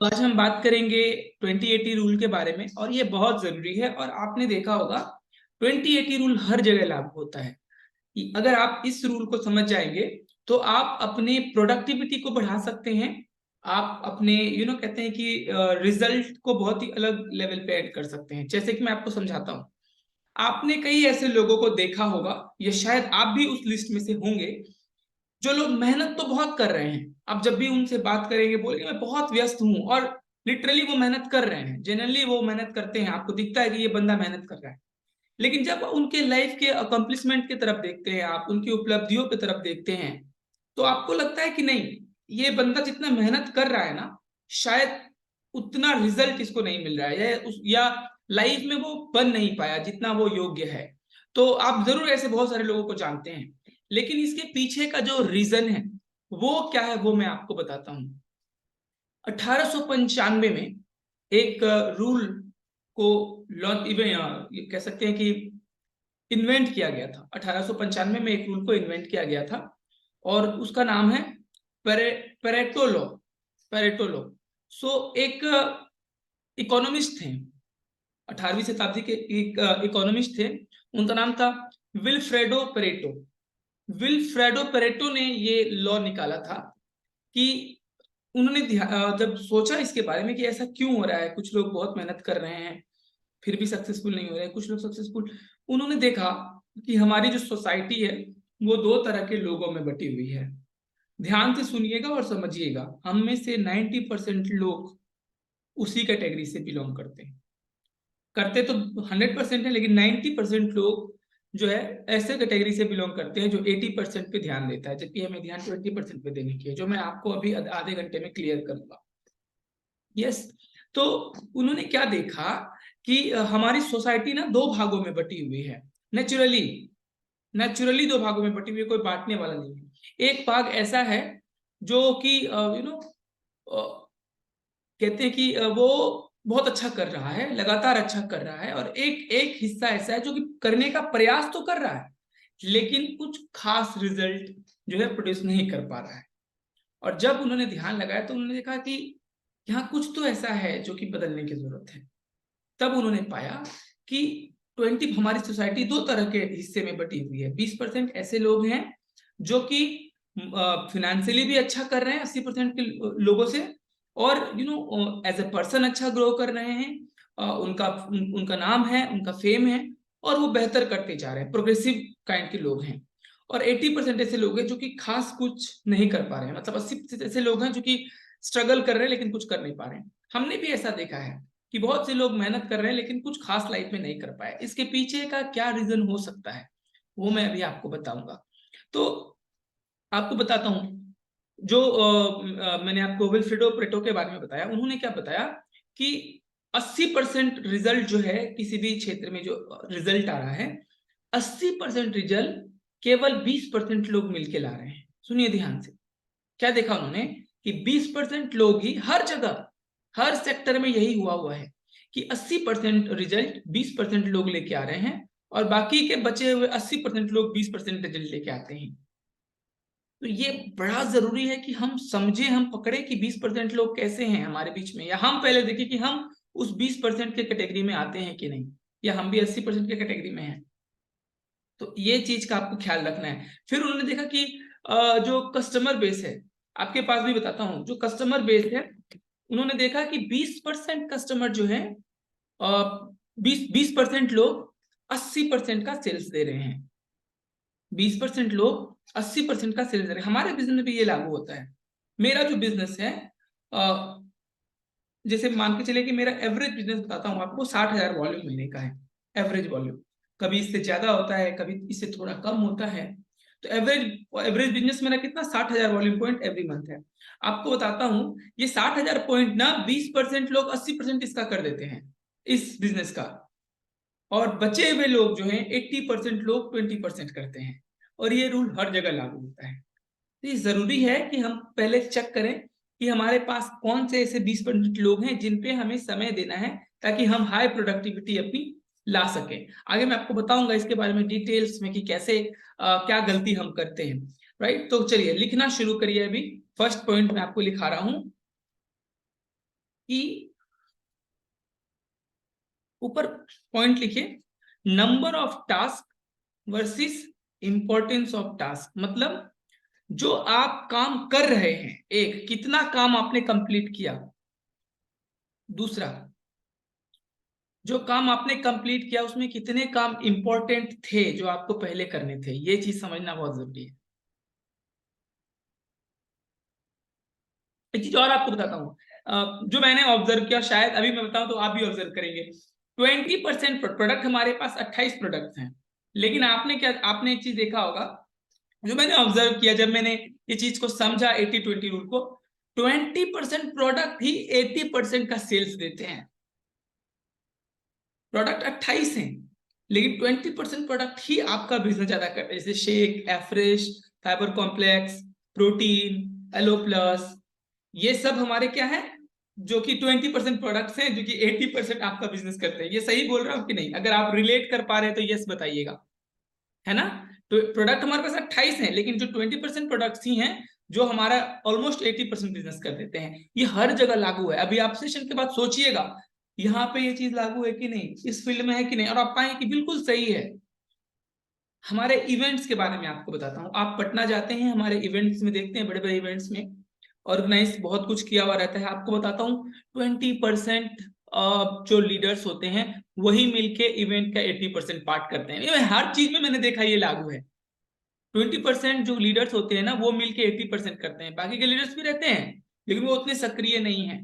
तो आज हम बात करेंगे 2080 रूल के बारे में, और ये बहुत जरूरी है। और आपने देखा होगा 2080 रूल हर जगह लागू होता है कि अगर आप इस रूल को समझ जाएंगे तो आप अपने प्रोडक्टिविटी को बढ़ा सकते हैं। आप अपने कहते हैं कि रिजल्ट को बहुत ही अलग लेवल पे ऐड कर सकते हैं। जैसे कि मैं आपको समझाता हूँ। आपने कई ऐसे लोगों को देखा होगा, या शायद आप भी उस लिस्ट में से होंगे, जो लोग मेहनत तो बहुत कर रहे हैं। आप जब भी उनसे बात करेंगे बोलेंगे मैं बहुत व्यस्त हूं, और लिटरली वो मेहनत कर रहे हैं, जनरली वो मेहनत करते हैं, आपको दिखता है कि ये बंदा मेहनत कर रहा है। लेकिन जब उनके लाइफ के अकम्पलिशमेंट की तरफ देखते हैं, आप उनकी उपलब्धियों की तरफ देखते हैं, तो आपको लगता है कि नहीं, ये बंदा जितना मेहनत कर रहा है ना, शायद उतना रिजल्ट इसको नहीं मिल रहा है, या लाइफ में वो बन नहीं पाया जितना वो योग्य है। तो आप जरूर ऐसे बहुत सारे लोगों को जानते हैं, लेकिन इसके पीछे का जो रीजन है वो क्या है, वो मैं आपको बताता हूँ। 1895 में एक रूल को लॉन्च, ये कह सकते हैं कि इन्वेंट किया गया था। 1895 में एक रूल को इन्वेंट किया गया था, और उसका नाम है Pareto law. Pareto law. So एक इकोनॉमिस्ट थे, 18वीं शताब्दी के एक इकोनॉमिस्ट थे। उनका नाम था विल्फ्रेडो पेरेटो। विल्फ्रेडो पेरेटो ने ये लॉ निकाला था कि उन्होंने जब सोचा इसके बारे में कि ऐसा क्यों हो रहा है, कुछ लोग बहुत मेहनत कर रहे हैं फिर भी सक्सेसफुल नहीं हो रहे हैं, कुछ लोग सक्सेसफुल। उन्होंने देखा कि हमारी जो सोसाइटी है वो दो तरह के लोगों में बटी हुई है। ध्यान से सुनिएगा और समझिएगा, हम में से 90% लोग उसी कैटेगरी से बिलोंग करते हैं। करते तो 100% है, लेकिन 90% लोग जो है ऐसे कैटेगरी से बिलोंग करते हैं जो 80% पे ध्यान देता है, जबकि हमें ध्यान 20% पे देने की है, जो मैं आपको अभी आधे घंटे में क्लियर करूंगा। यस। तो उन्होंने क्या देखा कि हमारी सोसाइटी ना दो भागों में बटी हुई है। नेचुरली नेचुरली दो भागों में बटी हुई है, कोई बांटने वाला नहीं है। एक भाग ऐसा है जो कि कहते हैं कि वो बहुत अच्छा कर रहा है, लगातार अच्छा कर रहा है, और एक एक हिस्सा ऐसा है जो कि करने का प्रयास तो कर रहा है, लेकिन कुछ खास रिजल्ट जो है प्रोड्यूस नहीं कर पा रहा है। और जब उन्होंने ध्यान लगाया तो उन्होंने देखा कि यहाँ कुछ तो ऐसा है जो कि बदलने की जरूरत है। तब उन्होंने पाया कि 20 हमारी सोसाइटी दो तरह के हिस्से में बटी हुई है। 20% ऐसे लोग हैं जो कि फिनेंशियली भी अच्छा कर रहे हैं 80% के लोगों से, और एज ए पर्सन अच्छा ग्रो कर रहे हैं। उनका नाम है, उनका फेम है, और वो बेहतर करते जा रहे हैं, प्रोग्रेसिव काइंड के लोग हैं। और 80% ऐसे लोग हैं जो कि खास कुछ नहीं कर पा रहे हैं, मतलब 80% ऐसे लोग हैं जो कि स्ट्रगल कर रहे हैं लेकिन कुछ कर नहीं पा रहे हैं। हमने भी ऐसा देखा है कि बहुत से लोग मेहनत कर रहे हैं लेकिन कुछ खास लाइफ में नहीं कर पाए। इसके पीछे का क्या रीजन हो सकता है वो मैं अभी आपको बताऊंगा। तो आपको बताता हूं, जो मैंने आपको विल्फ्रेडो पेरेटो के बारे में बताया, उन्होंने क्या बताया कि 80% रिजल्ट जो है किसी भी क्षेत्र में जो रिजल्ट आ रहा है, 80% रिजल्ट केवल 20% लोग मिलके ला रहे हैं। सुनिए ध्यान से, क्या देखा उन्होंने कि 20% लोग ही हर जगह, हर सेक्टर में यही हुआ है कि 80% रिजल्ट 20% लोग लेके आ रहे हैं, और बाकी के बचे हुए 80% लोग 20% रिजल्ट लेके आते हैं। तो ये बड़ा जरूरी है कि हम समझे, हम पकड़े कि 20% लोग कैसे हैं हमारे बीच में, या हम पहले देखें कि हम उस 20% के कैटेगरी में आते हैं कि नहीं, या हम भी 80% के कैटेगरी में हैं। तो ये चीज का आपको ख्याल रखना है। फिर उन्होंने देखा कि जो कस्टमर बेस है, आपके पास भी बताता हूं, जो कस्टमर बेस है, उन्होंने देखा कि 20% कस्टमर जो है, 20% लोग 80% का सेल्स दे रहे हैं। 20% लोग 80% का सेल्स दे रहे हैं। हमारे बिजनेस में भी ये लागू होता है। मेरा जो बिजनेस है, जैसे मान के चले कि मेरा एवरेज बिजनेस बताता हूँ आपको, 60,000 वॉल्यूम महीने का है। एवरेज वॉल्यूम कभी इससे ज्यादा होता है, कभी इससे थोड़ा कम होता है। तो एवरेज एवरेज बिजनेस मेरा कितना, 60,000 वॉल्यूम पॉइंट एवरी मंथ है। आपको बताता हूँ, ये 60,000 पॉइंट ना 20% लोग 80% इसका कर देते हैं, इस बिजनेस का। और बचे हुए लोग जो हैं 80% लोग 20% करते हैं। और ये रूल हर जगह लागू होता है। तो ये जरूरी है कि हम पहले चेक करें कि हमारे पास कौन से ऐसे 20% लोग हैं जिन पे हमें समय देना है, ताकि हम हाई प्रोडक्टिविटी अपनी ला सके। आगे मैं आपको बताऊंगा इसके बारे में डिटेल्स में कि कैसे क्या गलती हम करते हैं। राइट, तो चलिए लिखना शुरू करिए। अभी फर्स्ट पॉइंट मैं आपको लिखा रहा हूं। कि ऊपर पॉइंट लिखिए, number of task versus importance of task. मतलब जो आप काम कर रहे हैं, एक, कितना काम आपने कंप्लीट किया, दूसरा जो काम आपने कंप्लीट किया उसमें कितने काम इंपॉर्टेंट थे जो आपको पहले करने थे। ये चीज समझना बहुत जरूरी है। एक चीज और आपको बताता हूँ, जो मैंने ऑब्जर्व किया, शायद अभी मैं बताऊं तो आप भी ऑब्जर्व करेंगे। 20% प्रोडक्ट, हमारे पास 28 प्रोडक्ट हैं, लेकिन आपने एक चीज देखा होगा, जो मैंने ऑब्जर्व किया जब मैंने ये चीज को समझा, 80-20 रूल को, 20% प्रोडक्ट ही 80% का सेल्स देते हैं। प्रोडक्ट 28 हैं, लेकिन 20% प्रोडक्ट ही आपका बिजनेस ज्यादा करते हैं, जैसे shake, afresh, fibre complex, protein, aloe plus, ये सब हमारे क्या है, जो कि 20% प्रोडक्ट्स हैं, जो कि 80% आपका बिजनेस करते हैं। ये सही बोल रहा हूं कि नहीं? अगर आप रिलेट कर पा रहे हैं तो यस बताइएगा, है ना? तो प्रोडक्ट हमारे पास 28 है, लेकिन जो 20% प्रोडक्ट्स ही हैं जो हमारा ऑलमोस्ट 80% बिजनेस कर देते हैं। ये हर जगह लागू है। अभी आप सेशन के बाद सोचिएगा, यहाँ पे ये चीज लागू है कि नहीं, इस फील्ड में है कि नहीं, और आप पाएंगे कि बिल्कुल सही है। हमारे इवेंट्स के बारे में आपको बताता हूँ। आप पटना जाते हैं, हमारे इवेंट्स में देखते हैं, बड़े बड़े इवेंट्स में ऑर्गेनाइज बहुत कुछ किया हुआ रहता है। आपको बताता हूँ, 20% जो लीडर्स होते हैं वही मिलके इवेंट का 80% पार्ट करते हैं। ये हर चीज में मैंने देखा ये लागू है। 20% जो लीडर्स होते हैं ना, वो मिलके 80% करते हैं। बाकी के लीडर्स भी रहते हैं, लेकिन वो उतने सक्रिय नहीं है,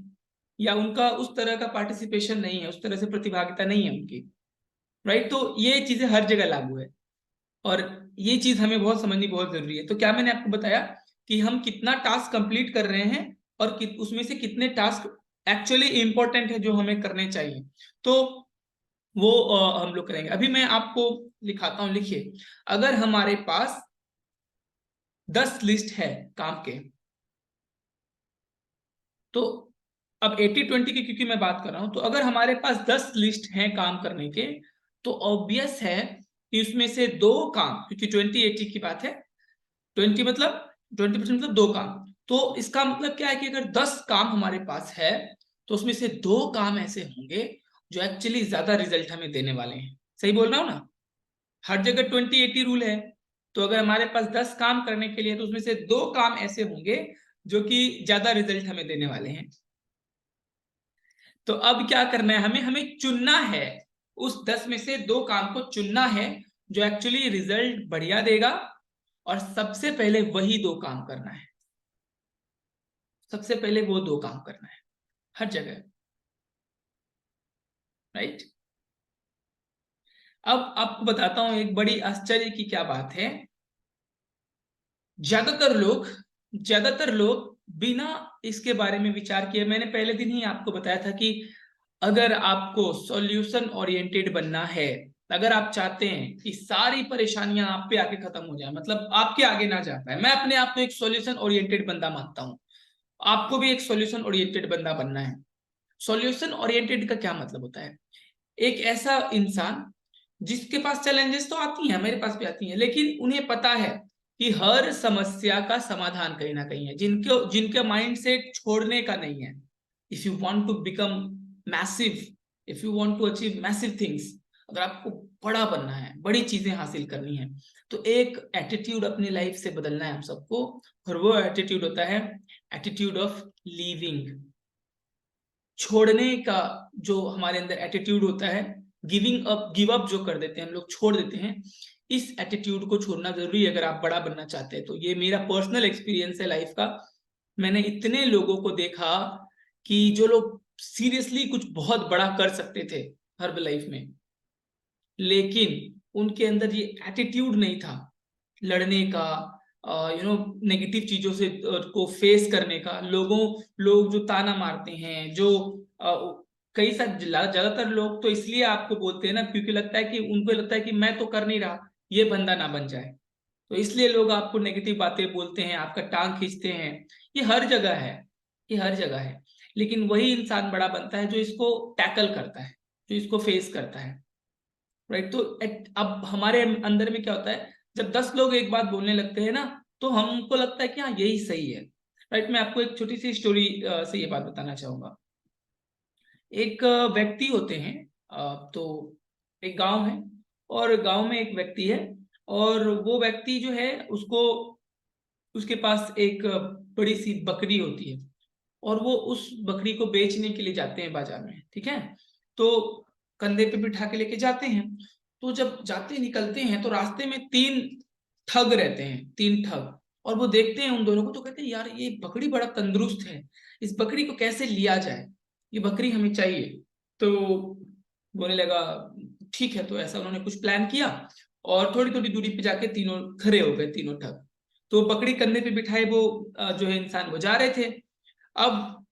या उनका उस तरह का पार्टिसिपेशन नहीं है, उस तरह से प्रतिभागिता नहीं है उनकी। राइट? तो ये चीजें हर जगह लागू है, और ये चीज हमें बहुत समझनी बहुत जरूरी है। तो क्या मैंने आपको बताया कि हम कितना टास्क कंप्लीट कर रहे हैं, और उसमें से कितने टास्क एक्चुअली इंपॉर्टेंट है जो हमें करने चाहिए, तो वो हम लोग करेंगे। अभी मैं आपको लिखाता हूं, लिखिए। अगर हमारे पास 10 लिस्ट है काम के, तो अब 80-20 की क्योंकि मैं बात कर रहा हूं, तो अगर हमारे पास 10 लिस्ट हैं काम करने के, तो ऑब्वियस है कि उसमें से दो काम, क्योंकि 20-80 की बात है, 20% मतलब दो काम, तो इसका मतलब क्या है कि अगर 10 काम हमारे पास है, तो उसमें से दो काम ऐसे होंगे जो एक्चुअली ज्यादा रिजल्ट हमें देने वाले हैं। सही बोल रहा हूं ना? हर जगह 20-80 रूल है, तो अगर हमारे पास 10 काम करने के लिए, तो उसमें से दो काम ऐसे होंगे जो कि ज्यादा रिजल्ट हमें देने वाले हैं। तो अब क्या करना है, हमें हमें चुनना है, उस 10 में से दो काम को चुनना है जो एक्चुअली रिजल्ट बढ़िया देगा, और सबसे पहले वही दो काम करना है। सबसे पहले वो दो काम करना है हर जगह। राइट? अब आपको बताता हूं एक बड़ी आश्चर्य की क्या बात है। ज्यादातर लोग बिना इसके बारे में विचार किए, मैंने पहले दिन ही आपको बताया था कि अगर आपको सॉल्यूशन ओरिएंटेड बनना है, अगर आप चाहते हैं कि सारी परेशानियां आप पे आके खत्म हो जाए, मतलब आपके आगे ना जा पाए, मैं अपने आप को एक सॉल्यूशन ओरिएंटेड बंदा मानता हूं, आपको भी एक सॉल्यूशन ओरिएंटेड बंदा बनना है। सॉल्यूशन ओरिएंटेड का क्या मतलब होता है? एक ऐसा इंसान जिसके पास चैलेंजेस तो आती हैं, मेरे पास भी आती हैं, लेकिन उन्हें पता है कि हर समस्या का समाधान कहीं ना कहीं है, जिनके माइंड सेट छोड़ने का नहीं है। If you want to become massive, if you want to achieve massive things, अगर आपको बड़ा बनना है, बड़ी चीजें हासिल करनी है, तो एक एटीट्यूड अपनी लाइफ से बदलना है हम सबको, और वो एटीट्यूड होता है एटीट्यूड ऑफ लीविंग। छोड़ने का जो हमारे अंदर एटीट्यूड होता है, गिव अप जो कर देते हैं हम लोग, छोड़ देते हैं, इस एटीट्यूड को छोड़ना जरूरी है अगर आप बड़ा बनना चाहते हैं। तो ये मेरा पर्सनल एक्सपीरियंस है लाइफ का। मैंने इतने लोगों को देखा कि जो लोग सीरियसली कुछ बहुत बड़ा कर सकते थे हर लाइफ में, लेकिन उनके अंदर ये एटीट्यूड नहीं था लड़ने का, नेगेटिव चीजों से को फेस करने का। लोग जो ताना मारते हैं, जो कई सारे ज्यादातर लोग तो इसलिए आपको बोलते हैं ना, क्योंकि लगता है कि उनको लगता है कि मैं तो कर नहीं रहा, ये बंदा ना बन जाए, तो इसलिए लोग आपको नेगेटिव बातें बोलते हैं, आपका टांग खींचते हैं। ये हर जगह है, ये हर जगह है। लेकिन वही इंसान बड़ा बनता है जो इसको टैकल करता है, जो इसको फेस करता है। राइट? तो अब हमारे अंदर में क्या होता है, जब 10 लोग एक बात बोलने लगते हैं ना, तो हमको लगता है कि हाँ यही सही है। राइट? मैं आपको एक छोटी सी स्टोरी से ये बात बताना चाहूंगा। एक व्यक्ति होते हैं, तो एक गांव है और गांव में एक व्यक्ति है, और वो व्यक्ति जो है उसको, उसके पास एक बड़ी सी बकरी होती है, और वो उस बकरी को बेचने के लिए जाते हैं बाजार में, ठीक है। तो कंधे पे बिठा के लेके जाते हैं। तो जब जाते निकलते हैं तो रास्ते में तीन ठग रहते हैं, तीन ठग, और वो देखते हैं उन दोनों को, तो कहते हैं यार ये बकरी बड़ा तंदुरुस्त है, इस बकरी को कैसे लिया जाए, ये बकरी हमें चाहिए। तो बोलने लगा ठीक है, तो ऐसा उन्होंने कुछ प्लान किया, और थोड़ी थोड़ी दूरी पे जाके तीनों खड़े हो गए, तीनों ठग। तो बकरी कंधे पे बिठाए वो जो है इंसान वो जा रहे थे। अब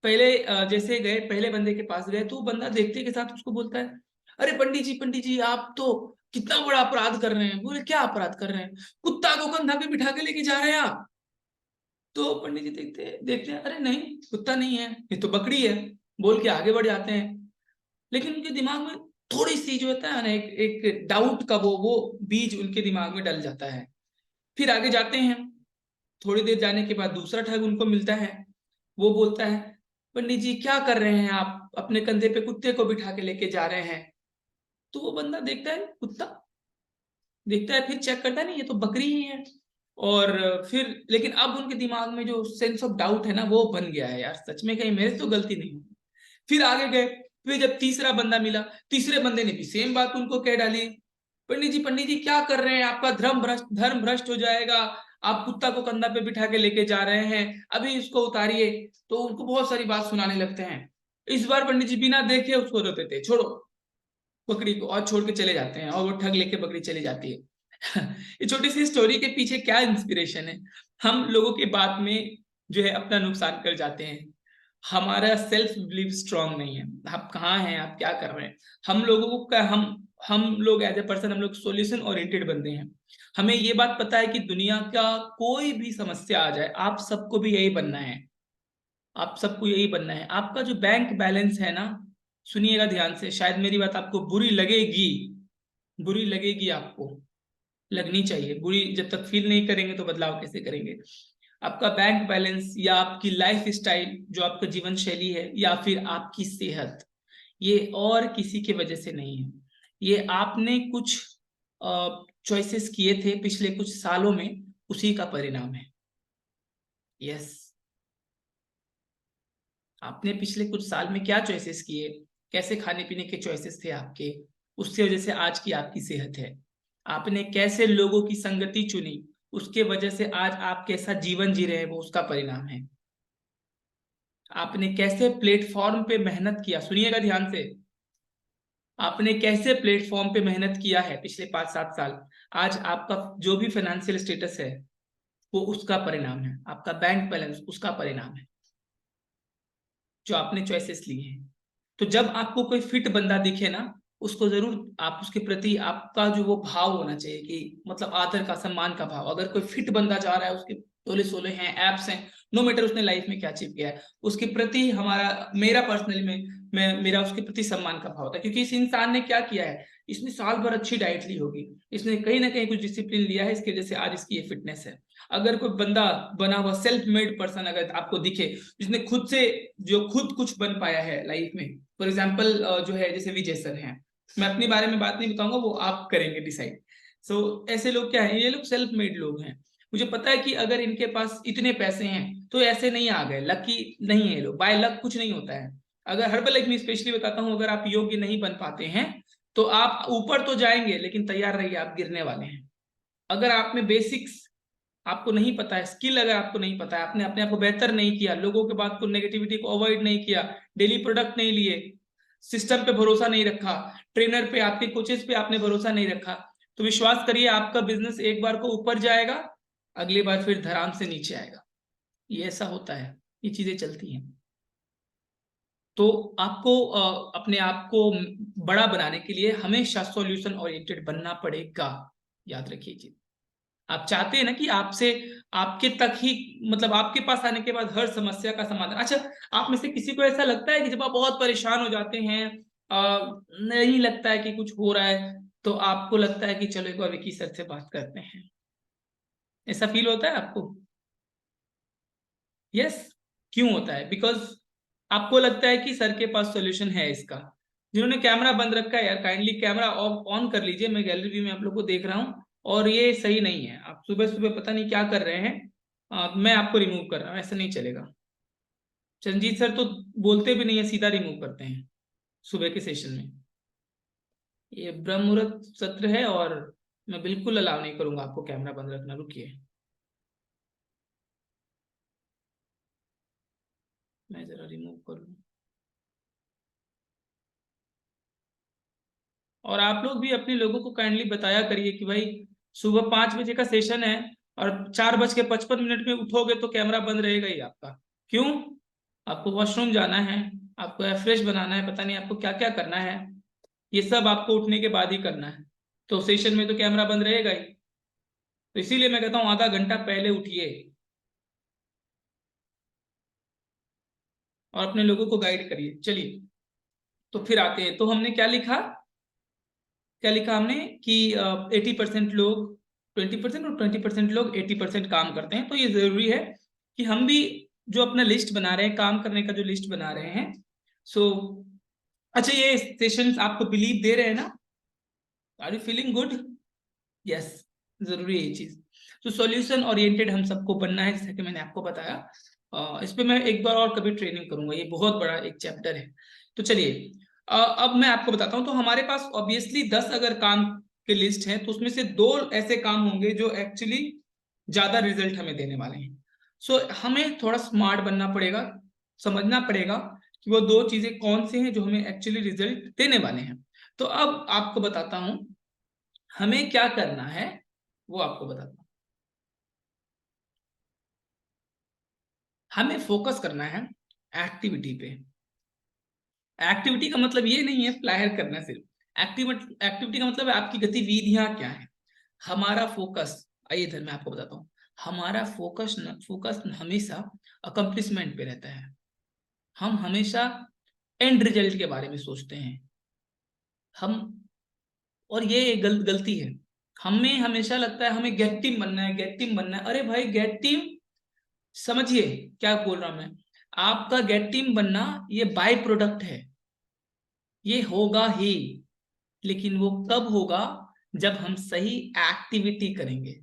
पहले जैसे गए, पहले बंदे के पास गए, तो वो बंदा देखते के साथ उसको बोलता है, अरे पंडित जी आप तो कितना बड़ा अपराध कर रहे हैं। बोले क्या अपराध कर रहे हैं? कुत्ता को कंधा पे बिठा के लेके जा रहे हैं आप। तो पंडित जी देखते देखते हैं, अरे नहीं कुत्ता नहीं है, ये तो बकरी है, बोल के आगे बढ़ जाते हैं। लेकिन उनके दिमाग में थोड़ी सी जो होता है ना, एक डाउट का वो बीज उनके दिमाग में डल जाता है। फिर आगे जाते हैं, थोड़ी देर जाने के बाद दूसरा ठग उनको मिलता है। वो बोलता है, पंडित जी क्या कर रहे हैं आप, अपने कंधे पे कुत्ते को बिठा के लेके जा रहे हैं। तो वो बंदा देखता है कुत्ता, देखता है, फिर चेक करता है नहीं ये तो बकरी ही है। और फिर लेकिन अब उनके दिमाग में जो सेंस ऑफ डाउट है ना, वो बन गया है, यार सच में कहीं मेरे से तो गलती नहीं हुई। फिर आगे गए, फिर जब तीसरा बंदा मिला, तीसरे बंदे ने भी सेम बात उनको कह डाली, पंडित जी क्या कर रहे हैं, आपका धर्म भ्रष्ट हो जाएगा, आप कुत्ता को कंधा पे बिठा के लेके जा रहे हैं, अभी इसको उतारिए। तो उनको बहुत सारी बात सुनाने लगते हैं। इस बार पंडित जी बिना देखे उसको रोते थे, छोड़ो बकरी को, और छोड़ के चले जाते हैं, और वो ठग लेके बकरी चली जाती है। ये छोटी सी स्टोरी के पीछे क्या इंस्पिरेशन है? हम लोगों के बात में जो है अपना नुकसान कर जाते हैं। हमारा सेल्फ बिलीव स्ट्रांग नहीं है। आप कहाँ हैं, आप क्या कर रहे हैं? हम लोगों का हम लोग एज ए पर्सन, हम लोग सॉल्यूशन ओरिएंटेड बंदे हैं। हमें ये बात पता है कि दुनिया का कोई भी समस्या आ जाए, आप सबको भी यही बनना है, आप सबको यही बनना है। आपका जो बैंक बैलेंस है ना, सुनिएगा ध्यान से, शायद मेरी बात आपको बुरी लगेगी, बुरी लगेगी आपको, लगनी चाहिए, बुरी जब तक फील नहीं करेंगे तो बदलाव कैसे करेंगे? आपका बैंक बैलेंस या आपकी लाइफ स्टाइल, जो आपका जीवन शैली है, या फिर आपकी सेहत, ये और किसी की वजह से नहीं है। ये आपने कुछ चॉइसेस किए थे पिछले कुछ सालों में, उसी का परिणाम है। यस, आपने पिछले कुछ साल में क्या चॉइसेस किए, कैसे खाने पीने के चॉइसेस थे आपके, उससे वजह से आज की आपकी सेहत है। आपने कैसे लोगों की संगति चुनी, उसके वजह से आज आप कैसा जीवन जी रहे हैं, वो उसका परिणाम है। आपने कैसे प्लेटफॉर्म पे मेहनत किया, सुनिएगा ध्यान से, आपने कैसे प्लेटफॉर्म पे मेहनत किया है पिछले 5-7 साल, आज आपका जो भी फाइनेंशियल स्टेटस है वो उसका परिणाम है, आपका बैंक बैलेंस उसका परिणाम है, जो आपने चॉइसेस लिए हैं। तो जब आपको कोई फिट बंदा दिखे ना, उसको जरूर, आप उसके प्रति आपका जो वो भाव होना चाहिए कि मतलब आदर का, सम्मान का भाव। अगर कोई फिट बंदा जा रहा है, उसके टोले सोले हैं, एप्स हैं, नो मैटर उसने लाइफ में क्या अचीव किया है, उसके प्रति हमारा, मेरा पर्सनली में मैं मेरा उसके प्रति सम्मान का भाव होता है, क्योंकि इस इंसान ने क्या किया है, इसने साल भर अच्छी डाइट ली होगी, इसने कहीं ना कहीं कुछ डिसिप्लिन लिया है, इसकी वजह से आज इसकी ये फिटनेस है। अगर कोई बंदा बना हुआ सेल्फ मेड पर्सन अगर आपको दिखे, जिसने खुद से, जो खुद कुछ बन पाया है लाइफ में, फॉर एग्जाम्पल जो है जैसे विजय सर हैं, मैं अपने बारे में बात नहीं बताऊंगा, वो आप करेंगे डिसाइड। सो ऐसे लोग क्या है, ये लोग सेल्फ मेड लोग हैं। मुझे पता है कि अगर इनके पास इतने पैसे हैं तो ऐसे नहीं आ गए, लकी नहीं है ये लोग, बाय लक कुछ नहीं होता है। अगर हर्बल लाइफ में स्पेशली बताता हूँ, अगर आप योग्य नहीं बन पाते हैं तो आप ऊपर तो जाएंगे, लेकिन तैयार रहिए आप गिरने वाले हैं। अगर आप में बेसिक्स आपको नहीं पता है, स्किल अगर आपको नहीं पता है, आपने अपने आप को बेहतर नहीं किया, लोगों के बात को, नेगेटिविटी को अवॉइड नहीं किया, डेली प्रोडक्ट नहीं लिए, सिस्टम पे भरोसा नहीं रखा, ट्रेनर पे, आपके कोचेस पे आपने भरोसा नहीं रखा, तो विश्वास करिए आपका बिजनेस एक बार को ऊपर जाएगा, अगली बार फिर धड़ाम से नीचे आएगा। ये ऐसा होता है, ये चीजें चलती हैं। तो आपको अपने आप को बड़ा बनाने के लिए हमेशा सॉल्यूशन ओरिएंटेड बनना पड़ेगा, याद रखिए जी। आप चाहते हैं ना कि आपसे, आपके तक ही, मतलब आपके पास आने के बाद हर समस्या का समाधान। अच्छा, आप में से किसी को ऐसा लगता है कि जब आप बहुत परेशान हो जाते हैं, नहीं लगता है कि कुछ हो रहा है, तो आपको लगता है कि चलो एक बार विकी सर से बात करते हैं, ऐसा फील होता है आपको? यस। क्यों होता है? बिकॉज आपको लगता है कि सर के पास सॉल्यूशन है इसका। जिन्होंने कैमरा बंद रखा है यार, काइंडली कैमरा ऑफ ऑन कर लीजिए। मैं गैलरी व्यू में आप लोग को देख रहा हूँ और ये सही नहीं है। आप सुबह सुबह पता नहीं क्या कर रहे हैं। मैं आपको रिमूव कर रहा हूँ, ऐसा नहीं चलेगा। चंजीत सर तो बोलते भी नहीं है, सीधा रिमूव करते हैं सुबह के सेशन में। ये ब्रह्म मुहूर्त सत्र है और मैं बिल्कुल अलाउ नहीं करूंगा आपको कैमरा बंद रखना। रुकिए, मैं जरा रिमूव कर लूं। और आप लोग भी अपने लोगों को काइंडली बताया करिए कि भाई सुबह 5 बजे का सेशन है और 4:55 में उठोगे तो कैमरा बंद रहेगा ही आपका। क्यों? आपको वॉशरूम जाना है, आपको फ्रेश बनाना है, पता नहीं आपको क्या क्या करना है। ये सब आपको उठने के बाद ही करना है, तो सेशन में तो कैमरा बंद रहेगा ही। तो इसीलिए मैं कहता हूँ आधा घंटा पहले उठिए और अपने लोगों को गाइड करिए। चलिए, तो फिर आते हैं। तो हमने क्या लिखा, क्या लिखा हमने कि 80% लोग 20% और 20% लोग 80% काम करते हैं। तो ये जरूरी है कि हम भी जो अपना लिस्ट बना रहे हैं, काम करने का जो लिस्ट बना रहे हैं। सो अच्छा, ये सेशंस आपको बिलीव दे रहे हैं ना? Are you feeling good? Yes, जरूरी है ये चीज। तो सॉल्यूशन ओरिएंटेड हम सबको बनना है, जैसा कि मैंने आपको बताया। इस पे मैं एक बार और कभी ट्रेनिंग करूंगा, ये बहुत बड़ा एक चैप्टर है। तो चलिए, अब मैं आपको बताता हूँ। तो हमारे पास ऑब्वियसली 10 अगर काम के लिस्ट है तो उसमें से 2 ऐसे काम होंगे जो एक्चुअली ज्यादा रिजल्ट हमें देने वाले हैं। सो हमें थोड़ा स्मार्ट बनना पड़ेगा, समझना पड़ेगा कि वो 2 चीजें कौन से हैं जो हमें एक्चुअली रिजल्ट देने वाले हैं। तो अब आपको बताता हूं हमें क्या करना है, वो आपको बताता हूं। हमें फोकस करना है एक्टिविटी पे। एक्टिविटी का मतलब ये नहीं है फ्लायर करना सिर्फ। एक्टिविटी का मतलब है आपकी गतिविधियां क्या है। हमारा फोकस, आइए इधर मैं आपको बताता हूँ। हमारा फोकस हमेशा अकम्प्लिशमेंट पे रहता है। हम हमेशा एंड रिजल्ट के बारे में सोचते हैं। हम, और ये गलती है। हमें हमेशा लगता है हमें गेट टीम बनना है, गेट टीम बनना है। अरे भाई, गेट टीम समझिए क्या बोल रहा हूं मैं। आपका गेट टीम बनना ये बाय प्रोडक्ट है, ये होगा ही। लेकिन वो कब होगा? जब हम सही एक्टिविटी करेंगे।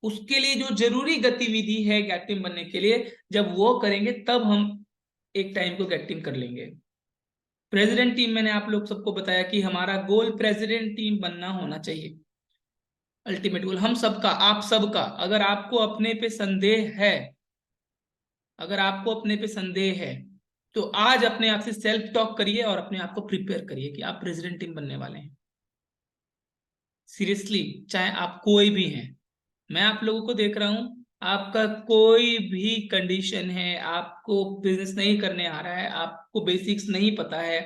उसके लिए जो जरूरी गतिविधि है गेट टीम बनने के लिए, जब वो करेंगे तब हम एक टाइम को गेट टीम कर लेंगे। प्रेसिडेंट टीम, मैंने आप लोग सबको बताया कि हमारा गोल प्रेसिडेंट टीम बनना होना चाहिए। अल्टीमेट गोल हम सबका, आप सबका। अगर आपको अपने पे संदेह है, अगर आपको अपने पे संदेह है, तो आज अपने आप से सेल्फ टॉक करिए और अपने आप को प्रिपेयर करिए कि आप प्रेसिडेंट टीम बनने वाले हैं। सीरियसली, चाहे आप कोई भी हैं। मैं आप लोगों को देख रहा हूं, आपका कोई भी कंडीशन है, आपको बिजनेस नहीं करने आ रहा है, आपको बेसिक्स नहीं पता है।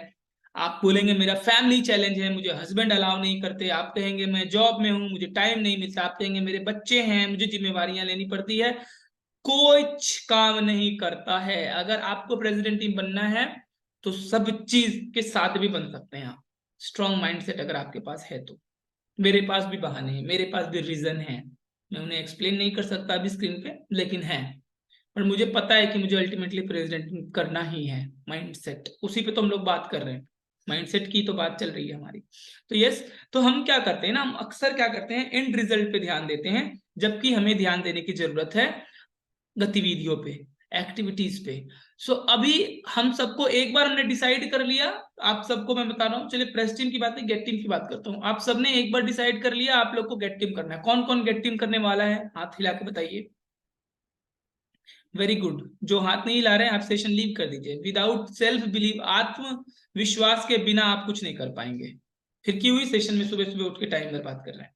आप बोलेंगे मेरा फैमिली चैलेंज है, मुझे हस्बैंड अलाउ नहीं करते। आप कहेंगे मैं जॉब में हूं, मुझे टाइम नहीं मिलता। आप कहेंगे मेरे बच्चे हैं, मुझे जिम्मेवारियां लेनी पड़ती है। कुछ काम नहीं करता है। अगर आपको प्रेसिडेंट टीम बनना है तो सब चीज के साथ भी बन सकते हैं आप। स्ट्रॉन्ग माइंडसेट अगर आपके पास है तो। मेरे पास भी बहाने हैं, मेरे पास भी रीजन है। मैं उन्हें एक्सप्लेन नहीं कर सकता अभी स्क्रीन पे, लेकिन है। और मुझे पता है कि मुझे अल्टीमेटली प्रेसिडेंट करना ही है। माइंडसेट, उसी पे तो हम लोग बात कर रहे हैं। माइंडसेट की तो बात चल रही है हमारी। तो यस, तो हम क्या करते हैं ना, हम अक्सर क्या करते हैं, एंड रिजल्ट पे ध्यान देते हैं। जबकि हमें ध्यान देने की जरूरत है गतिविधियों पे, एक्टिविटीज पे। सो अभी हम सबको, एक बार हमने डिसाइड कर लिया। आप सबको मैं बता रहा हूँ, चलिए प्रेस टीम की बात है, गेट टीम की बात करता हूँ। आप सबने एक बार डिसाइड कर लिया आप लोग को गेट टीम करना है। कौन कौन गेट टीम करने वाला है, हाथ हिला के बताइए। Very good. जो हाथ नहीं हिला रहे हैं आप सेशन लीव कर दीजिए। विदाउट सेल्फ बिलीव, आत्मविश्वास के बिना आप कुछ नहीं कर पाएंगे। फिर की हुई सेशन में सुबह सुबह उठ के टाइम बर्बाद कर रहे हैं।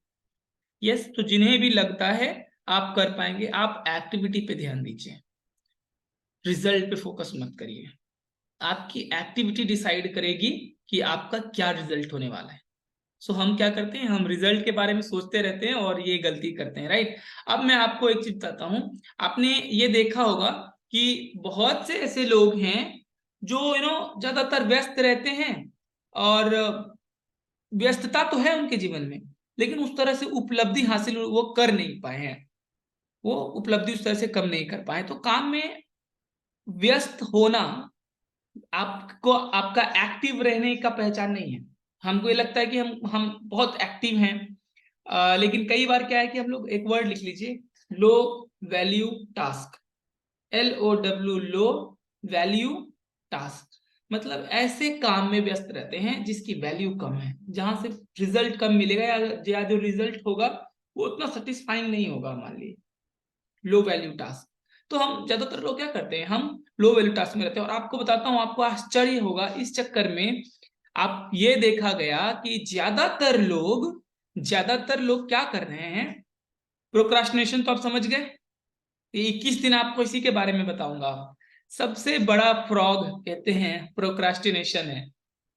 यस, तो जिन्हें भी लगता है आप कर पाएंगे, आप एक्टिविटी पे ध्यान दीजिए, रिजल्ट पे फोकस मत करिए। आपकी एक्टिविटी डिसाइड करेगी कि आपका क्या रिजल्ट होने वाला है। सो हम क्या करते हैं, हम रिजल्ट के बारे में सोचते रहते हैं और ये गलती करते हैं, राइट। अब मैं आपको एक चीज बताता हूं। आपने ये देखा होगा कि बहुत से ऐसे लोग हैं जो ज्यादातर व्यस्त रहते हैं। और व्यस्तता तो है उनके जीवन में, लेकिन उस तरह से उपलब्धि हासिल वो कर नहीं पाए हैं। वो उपलब्धि उस तरह से कम नहीं कर पाए। तो काम में व्यस्त होना आपको आपका एक्टिव रहने का पहचान नहीं है। हमको ये लगता है कि हम बहुत एक्टिव हैं, लेकिन कई बार क्या है कि हम लोग एक वर्ड लिख लीजिए, लो वैल्यू टास्क, LOW, लो वैल्यू टास्क, मतलब ऐसे काम में व्यस्त रहते हैं जिसकी वैल्यू कम है, जहां से रिजल्ट कम मिलेगा या जो रिजल्ट होगा वो उतना सेटिस्फाइंग नहीं होगा, मान लीजिए लो वैल्यू टास्क। तो हम ज्यादातर लोग क्या करते हैं, हम लो वैल्यू टास्क में रहते हैं। और आपको बताता हूं, आपको आश्चर्य होगा, इस चक्कर में आप ये देखा गया कि ज्यादातर लोग क्या कर रहे हैं, प्रोक्रास्टिनेशन तो आप समझ गए, 21 दिन आपको इसी के बारे में बताऊंगा। सबसे बड़ा फ्रॉग कहते हैं प्रोक्रास्टिनेशन है,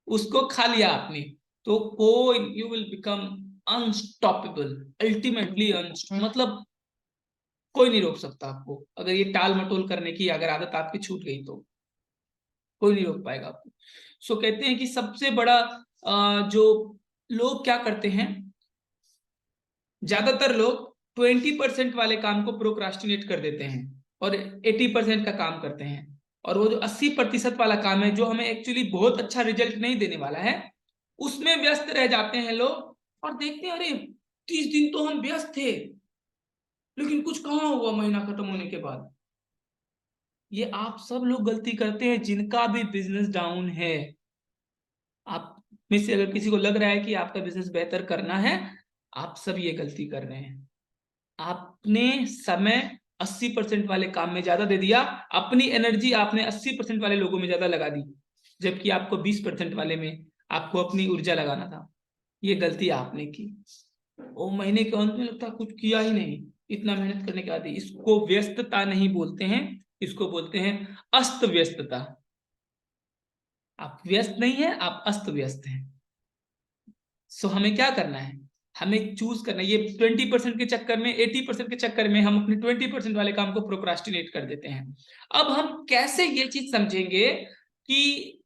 उसको खा लिया आपने तो कोई you will become unstoppable, ultimately मतलब कोई नहीं रोक सकता आपको। अगर ये टाल मटोल करने की अगर आदत आपकी छूट गई तो कोई नहीं रोक पाएगा आपको। सो कहते हैं कि सबसे बड़ा जो लोग क्या करते हैं, ज्यादातर लोग 20% वाले काम को प्रोक्रास्टिनेट कर देते हैं और 80% का काम करते हैं। और वो जो 80% वाला काम है, जो हमें एक्चुअली बहुत अच्छा रिजल्ट नहीं देने वाला है, उसमें व्यस्त रह जाते हैं लोग। और देखते हैं, अरे 30 दिन तो हम व्यस्त थे, लेकिन कुछ कहाँ हुआ महीना खत्म होने के बाद। ये आप सब लोग गलती करते हैं जिनका भी बिजनेस डाउन है। आप में से अगर किसी को लग रहा है कि आपका बिजनेस बेहतर करना है, आप सब ये गलती कर रहे हैं। आपने समय 80% वाले काम में ज्यादा दे दिया, अपनी एनर्जी आपने 80% वाले लोगों में ज्यादा लगा दी, जबकि आपको 20% वाले में आपको अपनी ऊर्जा लगाना था। ये गलती आपने की। वो महीने के अंत में लगता है कुछ किया ही नहीं, इतना मेहनत करने के बाद। इसको व्यस्तता नहीं बोलते हैं, इसको बोलते हैं अस्त व्यस्तता। आप व्यस्त नहीं है, आप अस्त व्यस्त हैं। सो हमें क्या करना है, हमें चूज करना है। ये 20% के चक्कर में, 80% के चक्कर में हम अपने 20% वाले काम को प्रोक्रास्टिनेट कर देते हैं। अब हम कैसे ये चीज समझेंगे कि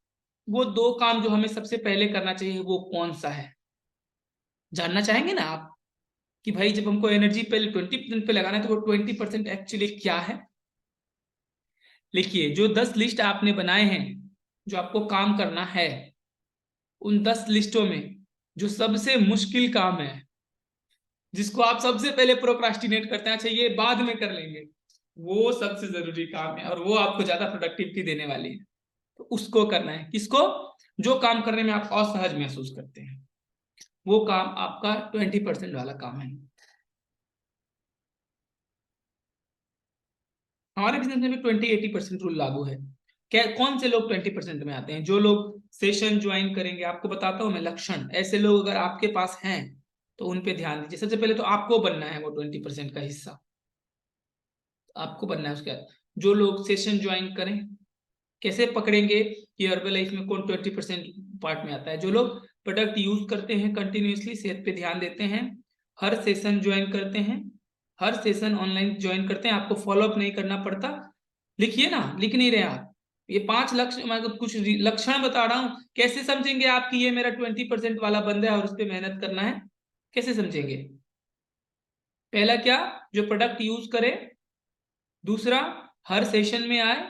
वो दो काम जो हमें सबसे पहले करना चाहिए वो कौन सा है? जानना चाहेंगे ना आप कि भाई जब हमको एनर्जी पहले 20% पे लगाना है तो वो 20% एक्चुअली क्या है? लिखिए, जो 10 लिस्ट आपने बनाए हैं जो आपको काम करना है, उन 10 लिस्टों में जो सबसे मुश्किल काम है, जिसको आप सबसे पहले प्रोक्रास्टिनेट करते हैं, अच्छा ये बाद में कर लेंगे, वो सबसे जरूरी काम है और वो आपको ज्यादा प्रोडक्टिविटी देने वाली है। तो उसको करना है। किसको? जो काम करने में आप असहज महसूस करते हैं, वो काम आपका 20% वाला काम है। हमारे बिजनेस में भी 20-80% रूल लागू है। क्या कौन से लोग 20% में आते हैं? जो लोग सेशन ज्वाइन करेंगे। आपको बताता हूं मैं लक्षण, ऐसे लोग अगर आपके पास हैं तो उन पे ध्यान दीजिए। सबसे पहले तो आपको बनना है वो 20% का हिस्सा, आपको बनना है। उसके बाद जो लोग सेशन ज्वाइन करें, कैसे पकड़ेंगे कि हर्बल लाइफ में कौन 20% पार्ट में आता है? जो लोग प्रोडक्ट यूज करते हैं, कंटिन्यूअसली सेहत पे ध्यान देते हैं, हर सेशन ज्वाइन करते हैं, हर सेशन ऑनलाइन ज्वाइन करते हैं, आपको फॉलोअप नहीं करना पड़ता। लिखिए ना, लिख नहीं रहे आप। ये 5 लक्ष्य, मैं कुछ लक्षण बता रहा हूं, कैसे समझेंगे आप कि ये मेरा 20% वाला बंदा है और उस पर मेहनत करना है? कैसे समझेंगे? पहला क्या? जो प्रोडक्ट यूज करे। दूसरा, हर सेशन में आए,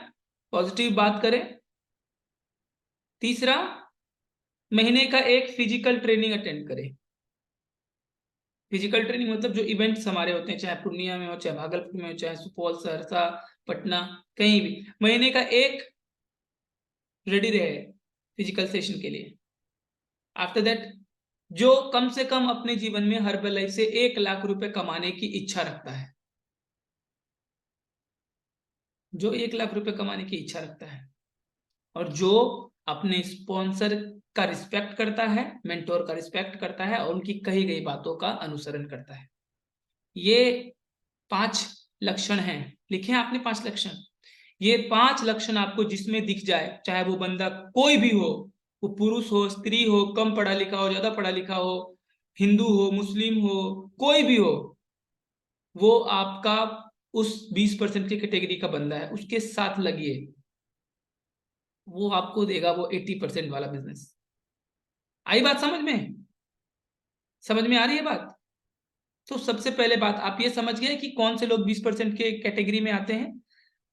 पॉजिटिव बात करे। तीसरा, महीने का एक फिजिकल ट्रेनिंग अटेंड करे। फिजिकल ट्रेनिंग मतलब जो इवेंट्स हमारे होते हैं, चाहे पूर्णिया में हो, चाहे भागलपुर में हो, चाहे सुपौल, सहरसा, पटना, कहीं भी, महीने का एक रेडी रहे फिजिकल सेशन के लिए। आफ्टर दैट, जो कम से कम अपने जीवन में हर्बल लाइफ से 1 लाख रुपए कमाने की इच्छा रखता है, जो 1 लाख रुपए कमाने की इच्छा रखता है, और जो अपने स्पॉन्सर का रिस्पेक्ट करता है, मेंटोर का रिस्पेक्ट करता है और उनकी कही गई बातों का अनुसरण करता है। ये 5 लक्षण हैं। लिखे हैं आपने 5 लक्षण? ये 5 लक्षण आपको जिसमें दिख जाए, चाहे वो बंदा कोई भी हो, वो पुरुष हो, स्त्री हो, कम पढ़ा लिखा हो, ज्यादा पढ़ा लिखा हो, हिंदू हो, मुस्लिम हो, कोई भी हो, वो आपका उस 20% की कैटेगरी का बंदा है, उसके साथ लगिए। वो आपको देगा वो 80% वाला बिजनेस। आई बात समझ में? समझ में आ रही है बात? तो सबसे पहले बात आप ये समझ गए कि कौन से लोग 20% के कैटेगरी में आते हैं।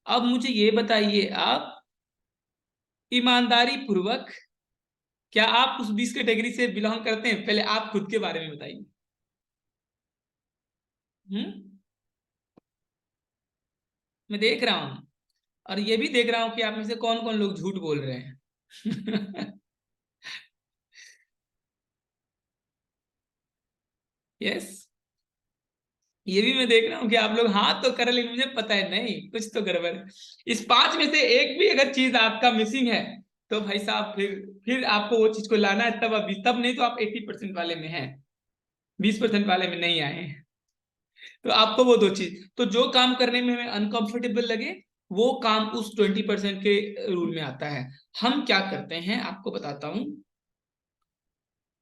अब मुझे ये बताइए आप ईमानदारी पूर्वक, क्या आप उस 20 कैटेगरी से बिलोंग करते हैं? पहले आप खुद के बारे में बताइए। मैं देख रहा हूं, और ये भी देख रहा हूं कि आप में से कौन कौन लोग झूठ बोल रहे हैं। यस, ये भी मैं देख रहा हूँ कि आप लोग हाँ तो कर, लेकिन मुझे पता है नहीं, कुछ तो गड़बड़ है। इस 5 में से एक भी अगर चीज आपका मिसिंग है, तो भाई साहब फिर आपको वो चीज को लाना है, तब अभी, तब नहीं तो आप 80% वाले में हैं, 20% वाले में नहीं आए हैं। तो आपको वो दो चीज, तो जो काम करने में हमें अनकंफर्टेबल लगे, वो काम उस 20% के रूल में आता है। हम क्या करते हैं आपको बताता हूं।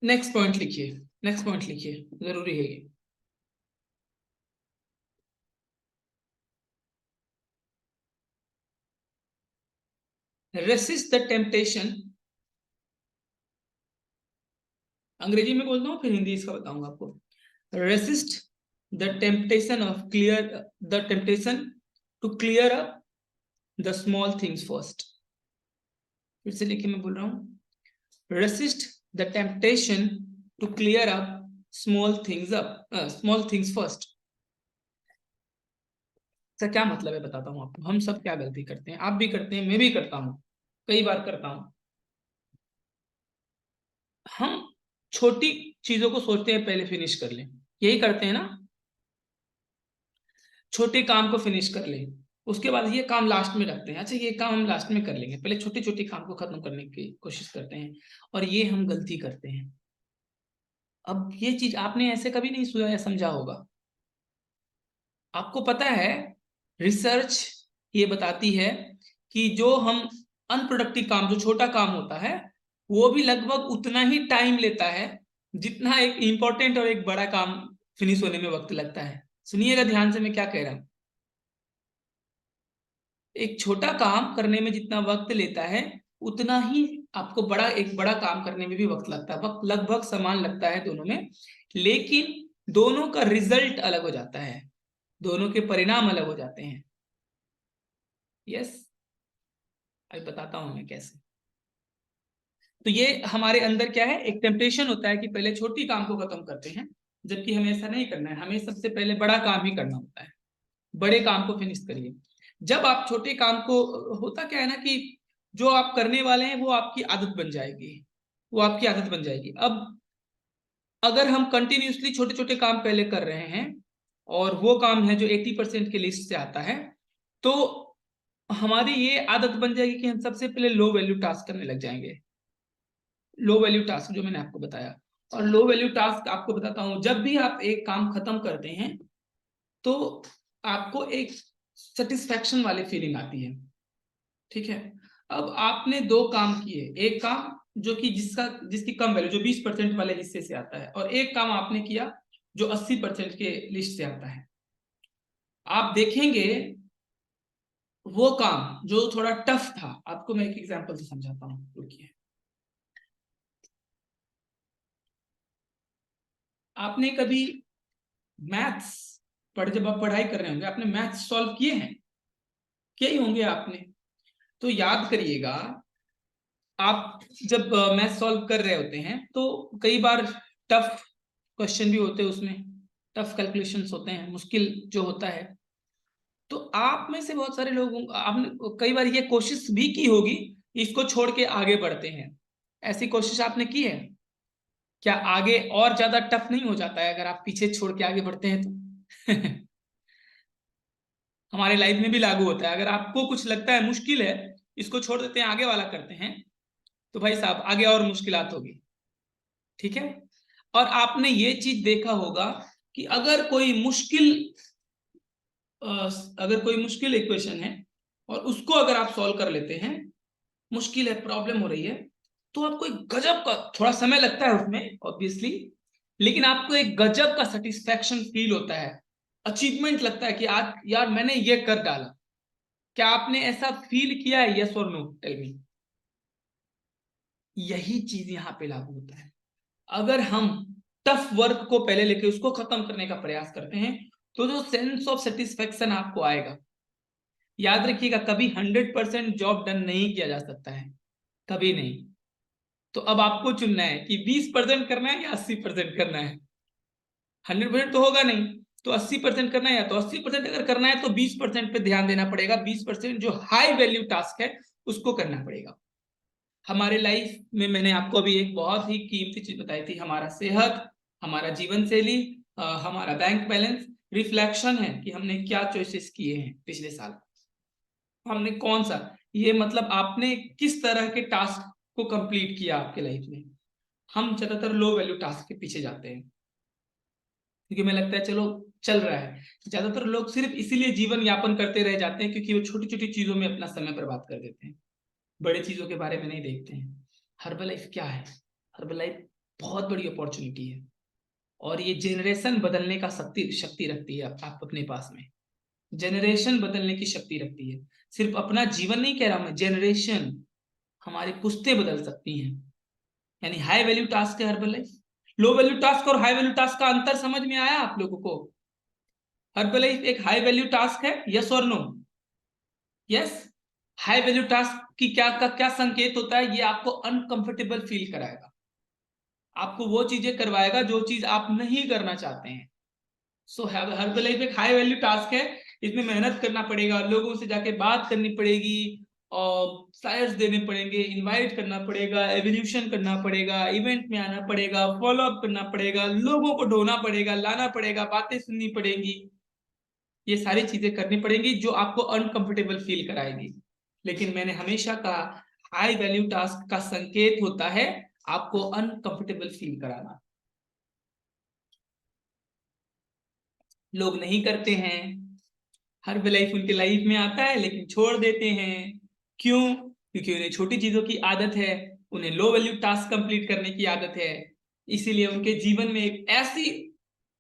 नेक्स्ट पॉइंट लिखिए, नेक्स्ट पॉइंट लिखिए, जरूरी है ये। रेसिस्ट द टेम्पटेशन, अंग्रेजी में बोलता हूँ फिर हिंदी इसका बताऊंगा आपको। Resist the temptation of clear, the temptation to clear up the small things first. फिर से लिखिए, मैं बोल रहा हूँ, resist the temptation to clear up small things first. इसका क्या मतलब है बताता हूँ आपको। हम सब क्या गलती करते हैं, आप भी करते हैं, मैं भी करता हूँ, कई बार करता हूँ। हम छोटी चीजों को सोचते हैं पहले फिनिश कर लें, यही करते हैं ना। छोटे काम को फिनिश कर लें, उसके बाद ये काम लास्ट में रखते हैं, अच्छा ये काम हम लास्ट में कर लेंगे, पहले छोटे छोटे काम को खत्म करने की कोशिश करते हैं, और ये हम गलती करते हैं। अब ये चीज आपने ऐसे कभी नहीं सुना या समझा होगा। आपको पता है, रिसर्च ये बताती है कि जो हम अनप्रोडक्टिव काम, जो छोटा काम होता है, वो भी लगभग उतना ही टाइम लेता है जितना एक इंपॉर्टेंट और एक बड़ा काम फिनिश होने में वक्त लगता है। सुनिएगा ध्यान से, मैं क्या कह रहा हूं। एक छोटा काम करने में जितना वक्त लेता है, उतना ही आपको एक बड़ा काम करने में भी वक्त लगता है। वक्त लगभग समान लगता है दोनों में, लेकिन दोनों का रिजल्ट अलग हो जाता है, दोनों के परिणाम अलग हो जाते हैं। यस, अभी बताता हूं मैं कैसे। तो ये हमारे अंदर क्या है, एक टेम्पटेशन होता है कि पहले छोटी काम को खत्म करते हैं, जबकि हमें ऐसा नहीं करना है, हमें सबसे पहले बड़ा काम ही करना होता है। बड़े काम को फिनिश करिए। जब आप छोटे काम को, होता क्या है ना कि जो आप करने वाले हैं वो आपकी आदत बन जाएगी, वो आपकी आदत बन जाएगी। अब अगर हम कंटिन्यूसली छोटे छोटे काम पहले कर रहे हैं, और वो काम है जो 80% की लिस्ट से आता है, तो हमारी ये आदत बन जाएगी कि हम सबसे पहले लो वैल्यू टास्क करने लग जाएंगे। लो वैल्यू टास्क जो मैंने आपको बताया, और लो वैल्यू टास्क आपको बताता हूं, जब भी आप एक काम खत्म करते हैं, तो आपको एक सेटिस्फैक्शन वाली फीलिंग आती है। ठीक है, अब आपने दो काम किए, एक काम जो कि जिसकी कम वैल्यू, जो 20% वाले हिस्से से आता है, और एक काम आपने किया जो 80% के लिस्ट से आता है। आप देखेंगे वो काम जो थोड़ा टफ था, आपको मैं एक एग्जांपल से समझाता हूँ, रुकिए। आपने कभी मैथ्स जब आप पढ़ाई कर रहे होंगे, आपने मैथ्स सॉल्व किए हैं, किए ही होंगे आपने। तो याद करिएगा, आप जब मैथ सॉल्व कर रहे होते हैं, तो कई बार टफ क्वेश्चन भी होते हैं उसमें, टफ कैलकुलेशंस होते हैं, मुश्किल जो होता है। तो आप में से बहुत सारे लोग, आपने कई बार ये कोशिश भी की होगी, इसको छोड़ के आगे बढ़ते हैं। ऐसी कोशिश आपने की है क्या? आगे और ज्यादा टफ नहीं हो जाता है अगर आप पीछे छोड़ के आगे बढ़ते हैं तो? हमारे लाइफ में भी लागू होता है, अगर आपको कुछ लगता है मुश्किल है, इसको छोड़ देते हैं, आगे वाला करते हैं, तो भाई साहब आगे और मुश्किलात होगी। ठीक है, और आपने ये चीज देखा होगा कि अगर कोई मुश्किल इक्वेशन है, और उसको अगर आप सॉल्व कर लेते हैं, मुश्किल है, प्रॉब्लम हो रही है, तो आपको एक गजब का, थोड़ा समय लगता है उसमें ऑब्वियसली, लेकिन आपको एक गजब का सेटिस्फैक्शन फील होता है, अचीवमेंट लगता है कि आज यार मैंने ये कर डाला। क्या आपने ऐसा फील किया है? यस और नो, टेल मी। यही चीज यहां पे लागू होता है। अगर हम टफ वर्क को पहले लेके उसको खत्म करने का प्रयास करते हैं, तो जो सेंस ऑफ सेटिस्फेक्शन आपको आएगा, याद रखिएगा, कभी 100% जॉब डन नहीं किया जा सकता है। कभी नहीं। तो अब आपको चुनना है कि 20% करना है या 80% करना है। 100% तो होगा नहीं, तो 80% करना है। या तो 80% अगर करना है तो 20% पे ध्यान देना पड़ेगा। 20% जो हाई वैल्यू टास्क है उसको करना पड़ेगा। हमारे लाइफ में मैंने आपको अभी एक बहुत ही कीमती चीज बताई थी, हमारा सेहत, हमारा जीवन शैली, हमारा बैंक बैलेंस रिफ्लेक्शन है कि हमने क्या चॉइसेस किए हैं पिछले साल, हमने कौन सा, ये मतलब आपने किस तरह के टास्क को कंप्लीट किया आपके लाइफ में। हम ज्यादातर लो वैल्यू टास्क के पीछे जाते हैं क्योंकि हमें लगता है चलो चल रहा है। ज्यादातर लोग सिर्फ इसीलिए जीवन यापन करते रह जाते हैं क्योंकि वो छोटी छोटी चीजों में अपना समय बर्बाद कर देते हैं, बड़े चीजों के बारे में नहीं देखते हैं। हर्बल लाइफ क्या है? हर्बल लाइफ बहुत बड़ी अपॉर्चुनिटी है और ये जेनरेशन बदलने का शक्ति शक्ति रखती है। आप अपने पास में जेनरेशन बदलने की शक्ति रखती है। सिर्फ अपना जीवन नहीं कह रहा मैं, जेनरेशन, हमारी पुश्तें बदल सकती हैं। यानी हाई वैल्यू टास्क है Herbalife. Low value task और हाई वैल्यू टास्क का अंतर समझ में आया आप लोगों को? हर्बल लाइफ एक हाई वैल्यू टास्क है, यस और no? Yes. High value task की क्या संकेत होता है? ये आपको अनकंफर्टेबल फील कराएगा, आपको वो चीजें करवाएगा जो चीज आप नहीं करना चाहते हैं। सो हर्बल लाइफ एक हाई वैल्यू टास्क है। इसमें मेहनत करना पड़ेगा, लोगों से जाके बात करनी पड़ेगी और फ्लायर्स देने पड़ेंगे, इनवाइट करना पड़ेगा, एवोल्यूशन करना पड़ेगा, इवेंट में आना पड़ेगा, फॉलो अप करना पड़ेगा, लोगों को ढोना पड़ेगा, लाना पड़ेगा, बातें सुननी पड़ेंगी। ये सारी चीजें करनी पड़ेंगी जो आपको अनकंफर्टेबल फील कराएगी। लेकिन मैंने हमेशा कहा हाई वैल्यू टास्क का संकेत होता है आपको अनकंफर्टेबल फील कराना। लोग नहीं करते हैं, हर लाइफ उनके लाइफ में आता है लेकिन छोड़ देते हैं। क्यों? क्योंकि उन्हें छोटी चीजों की आदत है, उन्हें लो वैल्यू टास्क कंप्लीट करने की आदत है। इसीलिए उनके जीवन में एक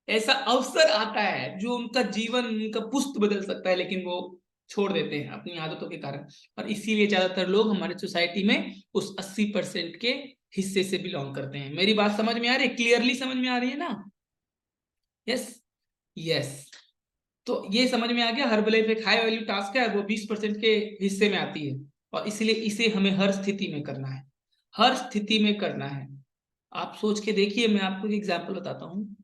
ऐसा अवसर आता है जो उनका जीवन, उनका पुष्ट बदल सकता है, लेकिन वो छोड़ देते हैं अपनी आदतों के कारण। और इसीलिए ज्यादातर लोग हमारे सोसाइटी में उस 80% के हिस्से से बिलोंग करते हैं। मेरी बात समझ में आ रही है? क्लियरली समझ में आ रही है ना? यस। यस। तो ये समझ में आ गया, हर्बल लाइफ एक हाई वैल्यू टास्क है और वो 20% के हिस्से में आती है। और इसलिए इसे हमें हर स्थिति में करना है, हर स्थिति में करना है। आप सोच के देखिए, मैं आपको एक एग्जांपल बताता हूँ।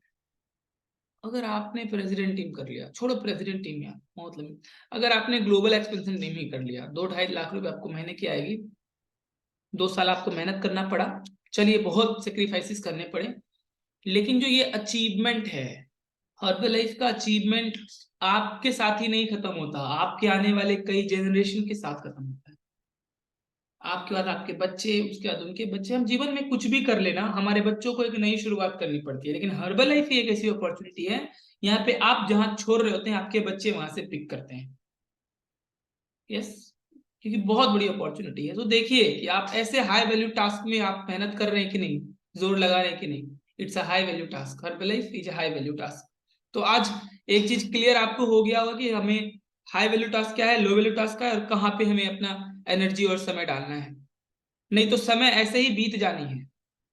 अगर आपने प्रेसिडेंट टीम कर लिया, छोड़ो प्रेसिडेंट टीम या मतलब, अगर आपने ग्लोबल एक्सपेंशन टीम ही कर लिया, 2-2.5 लाख रुपए आपको महीने की आएगी, 2 साल आपको मेहनत करना पड़ा, चलिए बहुत सेक्रीफाइसेस करने पड़े, लेकिन जो ये अचीवमेंट है, हर्बल लाइफ का अचीवमेंट आपके साथ ही नहीं खत्म होता, आपके आने वाले कई जनरेशन के साथ खत्म होता है। आपके बाद आपके बच्चे, उसके बाद उनके बच्चे। हम जीवन में कुछ भी कर लेना, हमारे बच्चों को एक नई शुरुआत करनी पड़ती है, लेकिन हर्बल लाइफ ही एक ऐसी अपॉर्चुनिटी है, यहाँ पे आप जहां छोड़ रहे होते हैं आपके बच्चे वहां से पिक करते हैं। यस। क्योंकि बहुत बड़ी अपॉर्चुनिटी है। तो देखिए कि आप ऐसे हाई वैल्यू टास्क में आप मेहनत कर रहे हैं कि नहीं, जोर लगा रहे हैं कि नहीं। It's a high value task, herbal life is a high value task. तो आज एक चीज क्लियर आपको हो गया होगा कि हमें हाई वैल्यू टास्क क्या है, लो वैल्यू टास्क क्या है, और कहाँ पे हमें अपना एनर्जी और समय डालना है। नहीं तो समय ऐसे ही बीत जानी है,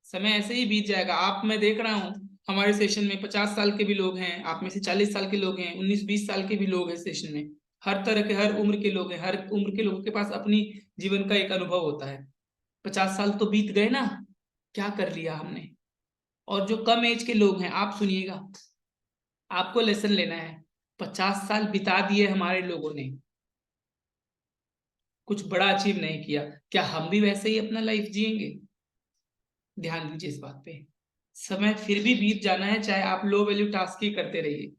समय ऐसे ही बीत जाएगा। आप, मैं देख रहा हूँ हमारे सेशन में 50 साल के भी लोग हैं, आप में से 40 साल के लोग हैं, 19-20 साल के भी लोग हैं सेशन में। हर तरह के, हर उम्र के लोग हैं, हर उम्र के लोगों के पास अपनी जीवन का एक अनुभव होता है। 50 साल तो बीत गए ना, क्या कर लिया हमने। और जो कम एज के लोग हैं, आप सुनिएगा, आपको लेसन लेना है। 50 साल बिता दिए हमारे लोगों ने, कुछ बड़ा अचीव नहीं किया, क्या हम भी वैसे ही अपना लाइफ जिएंगे? ध्यान दीजिए इस बात पे। समय फिर भी बीत जाना है, चाहे आप लो वैल्यू टास्क ही करते रहिए।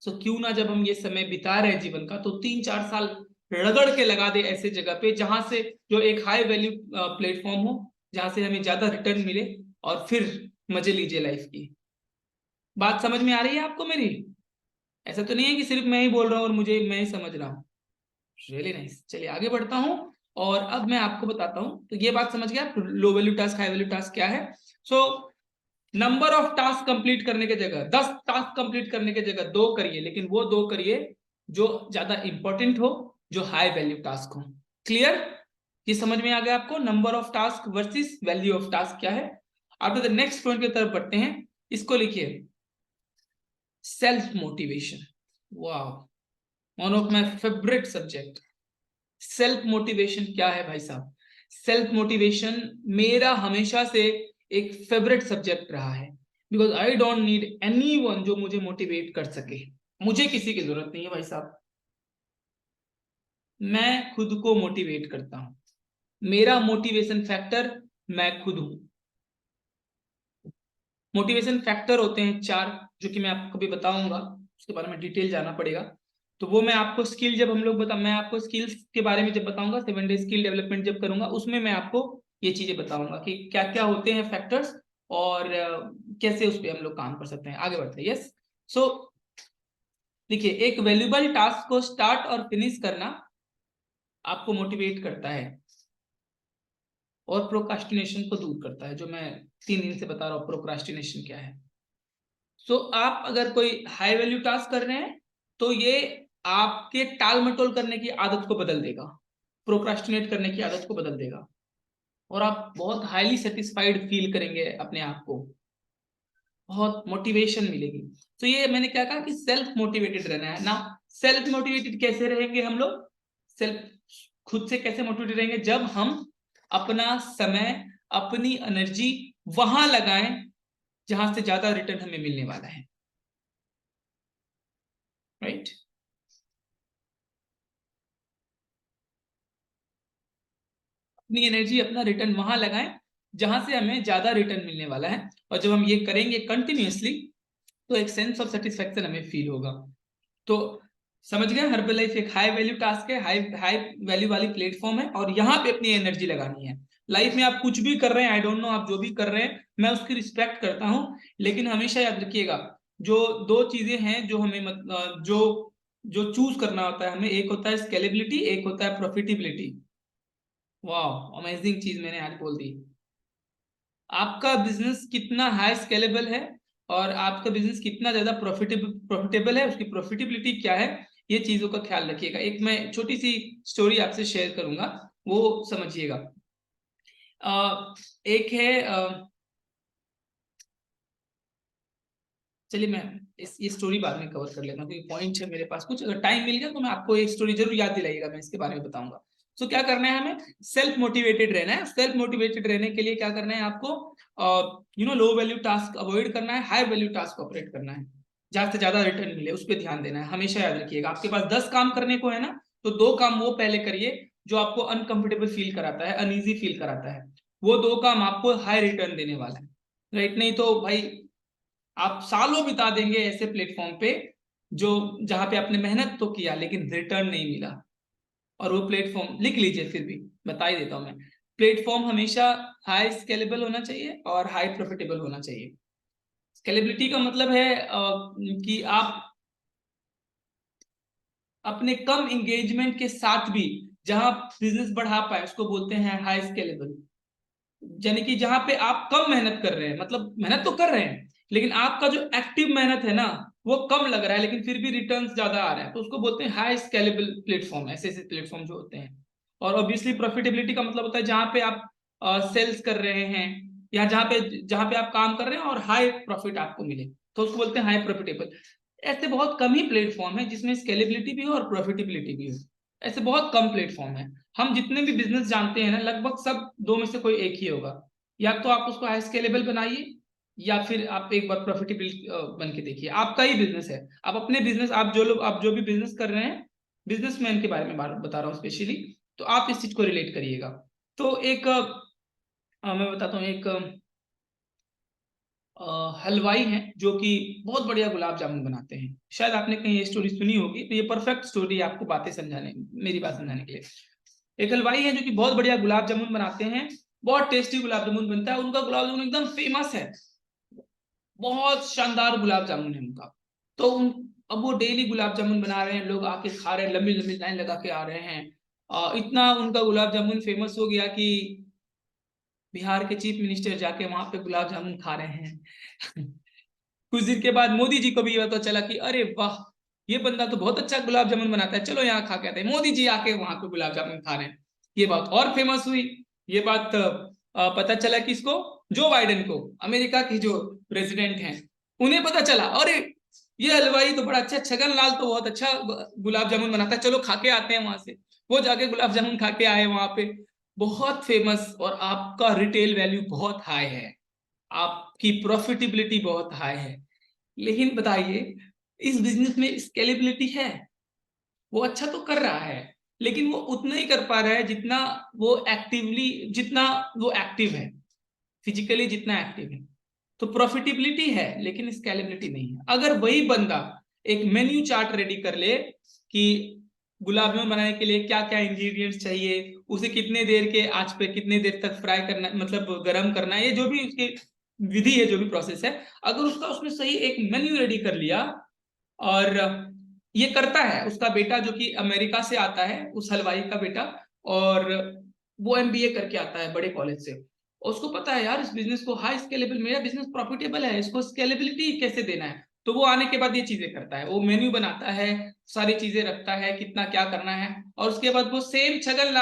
सो क्यों ना जब हम ये समय बिता रहे हैं जीवन का, तो 3-4 साल रगड़ के लगा दे ऐसे जगह पे जहां से, जो एक हाई वैल्यू प्लेटफॉर्म हो, जहां से हमें ज्यादा रिटर्न मिले, और फिर मजे लीजिए लाइफ की। बात समझ में आ रही है आपको मेरी? ऐसा तो नहीं है कि सिर्फ मैं ही बोल रहा हूँ और मुझे मैं ही समझ रहा हूँ। Really nice. चलिए आगे बढ़ता हूँ और अब मैं आपको बताता हूँ। तो ये बात समझ गया लो value task high value task क्या है। So number of task complete करने की जगह 10 टास्क कंप्लीट करने की जगह 2 करिए, लेकिन वो 2 करिए जो ज्यादा इंपॉर्टेंट हो, जो हाई वैल्यू टास्क हो। क्लियर? ये समझ में आ गया आपको, number of task versus value of task क्या है। आफ्टर द नेक्स्ट पॉइंट की तरफ बढ़ते हैं। इसको लिखिए, सेल्फ मोटिवेशन। वाह, one of my favourite subject. Self motivation क्या है भाई साहब? सेल्फ मोटिवेशन मेरा हमेशा से एक फेवरेट सब्जेक्ट रहा है, because I don't need anyone जो मुझे मोटिवेट कर सके। मुझे किसी की जरूरत नहीं है भाई साहब, मैं खुद को मोटिवेट करता हूं। मेरा मोटिवेशन फैक्टर मैं खुद हूं। मोटिवेशन फैक्टर होते हैं 4, जो कि मैं आपको कभी बताऊंगा, उसके बारे में डिटेल जाना पड़ेगा। तो वो मैं आपको स्किल जब हम लोग मैं आपको स्किल्स के बारे में जब बताऊंगा, 7 डे स्किल डेवलपमेंट जब करूंगा, उसमें मैं आपको ये चीजें बताऊंगा कि क्या क्या होते हैं फैक्टर्स, और कैसे उस पर हम लोग काम कर सकते हैं। आगे बढ़ते हैं। यस, सो देखिए, एक वैल्यूबल टास्क को स्टार्ट और फिनिश करना आपको मोटिवेट करता है और प्रोक्रास्टिनेशन को दूर करता है, जो मैं 3 दिन से बता रहा हूँ प्रोक्रास्टिनेशन क्या है। सो आप अगर कोई हाई वैल्यू टास्क कर रहे हैं तो ये आपके टाल मटोल करने की आदत को बदल देगा, प्रोक्रास्टिनेट करने की आदत को बदल देगा, और आप बहुत हाईली सेटिस्फाइड फील करेंगे अपने आप को, बहुत मोटिवेशन मिलेगी। तो ये मैंने क्या कहा कि सेल्फ मोटिवेटेड रहना है ना। सेल्फ मोटिवेटेड कैसे रहेंगे हम लोग? सेल्फ खुद से कैसे मोटिवेटेड रहेंगे? जब हम अपना समय, अपनी एनर्जी वहां लगाएं जहां से ज्यादा रिटर्न हमें मिलने वाला है, राइट? अपनी एनर्जी, अपना रिटर्न वहां लगाएं जहां से हमें ज्यादा रिटर्न मिलने वाला है। और जब हम ये करेंगे कंटिन्यूअसली, तो एक सेंस ऑफ सेटिस्फेक्शन हमें फील होगा। तो समझ गए, हर्बल लाइफ एक हाई वैल्यू टास्क है, हाई हाई वैल्यू वाली प्लेटफॉर्म है, और यहाँ पे अपनी एनर्जी लगानी है। लाइफ में आप कुछ भी कर रहे हैं, आई डोंट नो आप जो भी कर रहे हैं, मैं उसकी रिस्पेक्ट करता हूँ, लेकिन हमेशा याद रखिएगा, जो 2 चीजें हैं जो हमें जो जो चूज करना होता है हमें, एक होता है स्केलेबिलिटी, एक होता है प्रॉफिटेबिलिटी। वाह, अमेजिंग चीज मैंने आज बोल दी। आपका बिजनेस कितना हाई स्केलेबल है और आपका बिजनेस कितना ज्यादा प्रॉफिटेबल है, उसकी प्रॉफिटेबिलिटी क्या है, ये चीजों का ख्याल रखिएगा। एक मैं छोटी सी स्टोरी आपसे शेयर करूंगा, वो समझिएगा। एक है, चलिए मैं ये स्टोरी बाद में कवर कर लेता हूँ, क्योंकि पॉइंट है मेरे पास कुछ, अगर टाइम मिल गया तो मैं आपको एक स्टोरी जरूर याद दिलाइएगा, मैं इसके बारे में बताऊंगा। तो क्या करना है हमें? सेल्फ मोटिवेटेड रहना है। सेल्फ मोटिवेटेड रहने के लिए क्या करना है आपको? लो वैल्यू टास्क अवॉइड करना है, हाई वैल्यू टास्क ऑपरेट करना है, ज्यादा से ज्यादा रिटर्न मिले उस पर ध्यान देना है। हमेशा याद रखिएगा, आपके पास 10 काम करने को है ना, तो 2 काम वो पहले करिए जो आपको अनकंफर्टेबल फील कराता है, अनईजी फील कराता है। वो 2 काम आपको हाई रिटर्न देने वाला है, राइट? नहीं तो भाई आप सालों बिता देंगे ऐसे प्लेटफॉर्म पे जो जहां पे आपने मेहनत तो किया लेकिन रिटर्न नहीं मिला। और वो प्लेटफॉर्म लिख लीजिए, फिर भी बता ही देता हूं मैं। प्लेटफॉर्म हमेशा हाई स्केलेबल होना चाहिए और हाई प्रॉफिटेबल होना चाहिए। स्केलेबिलिटी का मतलब है कि आप अपने कम एंगेजमेंट के साथ भी जहां बिजनेस बढ़ा पाए उसको बोलते हैं हाई स्केलेबल। यानी कि जहां पे आप कम मेहनत कर रहे हैं, मतलब मेहनत तो कर रहे हैं लेकिन आपका जो एक्टिव मेहनत है ना वो कम लग रहा है, लेकिन फिर भी रिटर्न्स ज्यादा आ रहे हैं, तो उसको बोलते हैं हाई स्केलेबल प्लेटफॉर्म। ऐसे ऐसे प्लेटफॉर्म जो होते हैं। और ऑब्वियसली प्रॉफिटेबिलिटी का मतलब होता है जहां पे आप सेल्स कर रहे हैं, या जहां पे आप काम कर रहे हैं और हाई प्रॉफिट आपको मिले, तो उसको बोलते हैं हाई प्रॉफिटेबल। ऐसे बहुत कम ही प्लेटफॉर्म है जिसमें स्केलेबिलिटी भी हो और प्रॉफिटेबिलिटी भी हो। ऐसे बहुत कम प्लेटफॉर्म है। हम जितने भी बिजनेस जानते हैं ना, लगभग सब 2 में से कोई एक ही होगा। या तो आप उसको हाई स्केलेबल बनाइए, या फिर आप एक बार प्रॉफिटेबल बन के देखिए। आपका ही बिजनेस है, आप अपने बिजनेस, आप जो भी बिजनेस कर रहे हैं, बिजनेसमैन के बारे में बात बता रहा हूँ स्पेशली, तो आप इस चीज को रिलेट करिएगा। तो एक मैं बताता हूँ, एक हलवाई हैं जो कि बहुत बढ़िया गुलाब जामुन बनाते हैं। शायद आपने कहीं ये स्टोरी सुनी होगी, तो ये परफेक्ट स्टोरी है आपको बातें समझाने, मेरी बात समझाने के लिए। एक हलवाई है जो कि बहुत बढ़िया गुलाब जामुन बनाते हैं, बहुत टेस्टी गुलाब जामुन बनता है, उनका गुलाब जामुन एकदम फेमस है, बहुत शानदार गुलाब जामुन है उनका। तो अब वो डेली गुलाब जामुन बना रहे हैं, लोग आके खा रहे हैं, लंबी लंबी लाइन लगा के आ रहे हैं। इतना उनका गुलाब जामुन फेमस हो गया कि बिहार के चीफ मिनिस्टर जाके वहां पे गुलाब जामुन खा रहे हैं। कुछ दिन के बाद मोदी जी को भी ये पता चला कि अरे वाह, ये बंदा तो बहुत अच्छा गुलाब जामुन बनाता है, चलो यहाँ खा के आते हैं। मोदी जी आके वहां पे गुलाब जामुन खा रहे हैं। ये बात और फेमस हुई। ये बात पता चला किसको? जो बाइडेन को, अमेरिका के जो प्रेसिडेंट हैं, उन्हें पता चला, अरे ये हलवाई तो बड़ा अच्छा, छगन लाल तो बहुत अच्छा गुलाब जामुन बनाता है, चलो खा के आते हैं वहां से। वो जाके गुलाब जामुन खा के आए वहां पे। बहुत फेमस और आपका रिटेल वैल्यू बहुत हाई है, आपकी प्रॉफिटेबिलिटी बहुत हाई है, लेकिन बताइए इस बिजनेस में स्केलेबिलिटी है? वो अच्छा तो कर रहा है, लेकिन वो उतना ही कर पा रहा है जितना वो एक्टिव है, फिजिकली जितना एक्टिव है। तो प्रॉफिटेबिलिटी है लेकिन स्केलेबिलिटी नहीं है। अगर वही बंदा एक मेन्यू चार्ट रेडी कर ले कि गुलाब जामुन बनाने के लिए क्या क्या इंग्रेडिएंट्स चाहिए, उसे कितने देर के आंच पे कितने देर तक फ्राई करना, मतलब गरम करना है, ये जो भी उसकी विधि है, जो भी प्रोसेस है, अगर उसका उसने सही एक मेन्यू रेडी कर लिया, और ये करता है उसका बेटा जो कि अमेरिका से आता है, उस हलवाई का बेटा, और वो एमबीए करके आता है बड़े कॉलेज से, और उसको पता है यार इस बिजनेस को हाई स्केलेबल, मेरा बिजनेस प्रॉफिटेबल है, इसको स्केलेबिलिटी कैसे देना है। तो वो आने के बाद ये चीजें करता है, वो मेन्यू बनाता है, सारी चीजें रखता है, कितना क्या करना है, और उसके बाद वो सेम छगन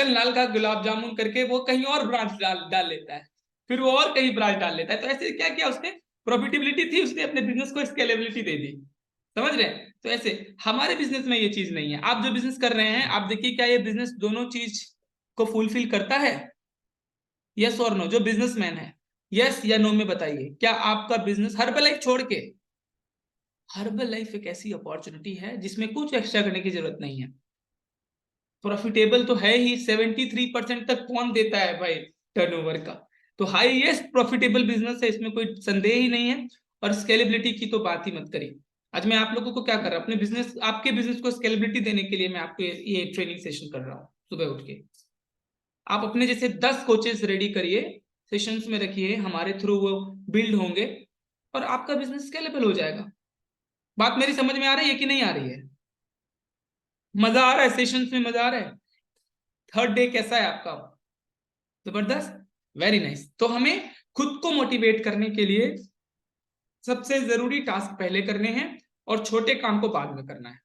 लाल का गुलाब जामुन करके वो कहीं और ब्रांच डाल डाल लेता है, फिर वो और कहीं ब्रांच डाल लेता है। तो ऐसे क्या किया उसने, प्रॉफिटेबिलिटी थी, उसने अपने बिजनेस को स्केलेबिलिटी दे दी। समझ रहे हैं? तो ऐसे हमारे बिजनेस में ये चीज नहीं है। आप जो बिजनेस कर रहे हैं, आप देखिए क्या ये बिजनेस दोनों चीज को फुलफिल करता है? यस और नो? जो बिजनेसमैन है, यस या नो में बताइए, क्या आपका बिजनेस हर्बल लाइफ छोड़ के, हर्बल लाइफ एक ऐसी अपॉर्चुनिटी है जिसमें कुछ एक्स्ट्रा करने की जरूरत नहीं है, प्रॉफिटेबल तो है ही, 73% तक कौन देता है भाई टर्नओवर का, तो हाईएस्ट प्रॉफिटेबल बिजनेस है, इसमें कोई संदेह ही नहीं है। और स्केलेबिलिटी की तो बात ही मत करिए। आज मैं आप लोगों को क्या कर रहा हूँ, अपने बिजनेस, आपके बिजनेस को स्केलेबिलिटी देने के लिए मैं आपको ये ट्रेनिंग सेशन कर रहा हूँ सुबह उठ के। आप अपने जैसे 10 कोचेस रेडी करिए, सेशंस में रखिए, हमारे थ्रू वो बिल्ड होंगे, और आपका बिजनेस स्केलेबल हो जाएगा। बात मेरी समझ में आ रही है कि नहीं आ रही है? मजा आ रहा है? सेशंस में मजा आ रहा है? थर्ड डे कैसा है आपका? जबरदस्त, वेरी नाइस। तो हमें खुद को मोटिवेट करने के लिए सबसे जरूरी टास्क पहले करने हैं, और छोटे काम को बाद में करना है।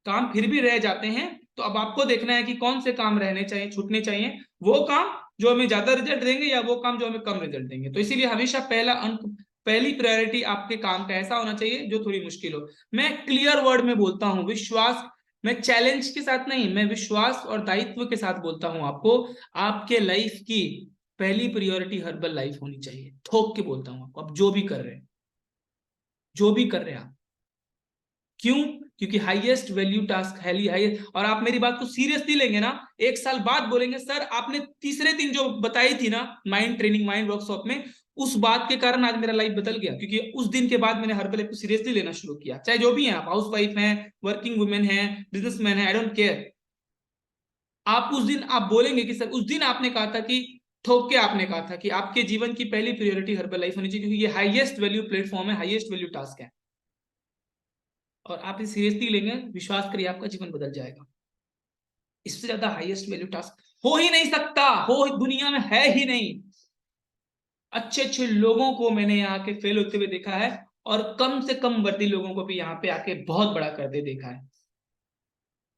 काम फिर भी रह जाते हैं, तो अब आपको देखना है कि कौन से काम रहने चाहिए, छूटने चाहिए, वो काम जो हमें ज्यादा रिजल्ट देंगे या वो काम जो हमें कम रिजल्ट देंगे। तो इसीलिए हमेशा पहली प्रायोरिटी आपके काम का ऐसा होना चाहिए जो थोड़ी मुश्किल हो। मैं क्लियर वर्ड में बोलता हूं, विश्वास, मैं चैलेंज के साथ नहीं, मैं विश्वास और दायित्व के साथ बोलता हूं आपको, आपके लाइफ की पहली प्रायोरिटी हर्बल लाइफ होनी चाहिए। ठोक के बोलता हूं आपको, आप जो भी कर रहे हैं, जो भी कर रहे हैं आप। क्यों? क्योंकि हाईएस्ट वैल्यू टास्क है, हाईएस्ट, और आप मेरी बात को सीरियसली लेंगे ना, एक साल बाद बोलेंगे सर आपने तीसरे दिन जो बताई थी ना माइंड ट्रेनिंग, माइंड वर्कशॉप में, उस बात के कारण आज मेरा लाइफ बदल गया, क्योंकि उस दिन के बाद मैंने हर्बल को सीरियसली लेना शुरू किया। चाहे जो भी है, आप हाउस वाइफ हैं, वर्किंग वुमेन हैं, बिजनेसमैन है, आई डोंट केयर। आप उस दिन आप बोलेंगे कि सर उस दिन आपने कहा था कि, ठोक के आपने कहा था कि आपके जीवन की पहली प्रायोरिटी हर्बल लाइफ होनी चाहिए, क्योंकि ये हाईएस्ट वैल्यू प्लेटफॉर्म है, हाईएस्ट वैल्यू टास्क है, और आप इसे सीरियसली लेंगे, विश्वास करिए आपका जीवन बदल जाएगा। इससे ज्यादा हाईएस्ट वैल्यू टास्क हो ही नहीं सकता, हो दुनिया में है ही नहीं। अच्छे अच्छे लोगों को मैंने यहाँ के फेल होते हुए देखा है, और कम से कम वर्दी लोगों को भी यहाँ पे आके बहुत बड़ा करते देखा है,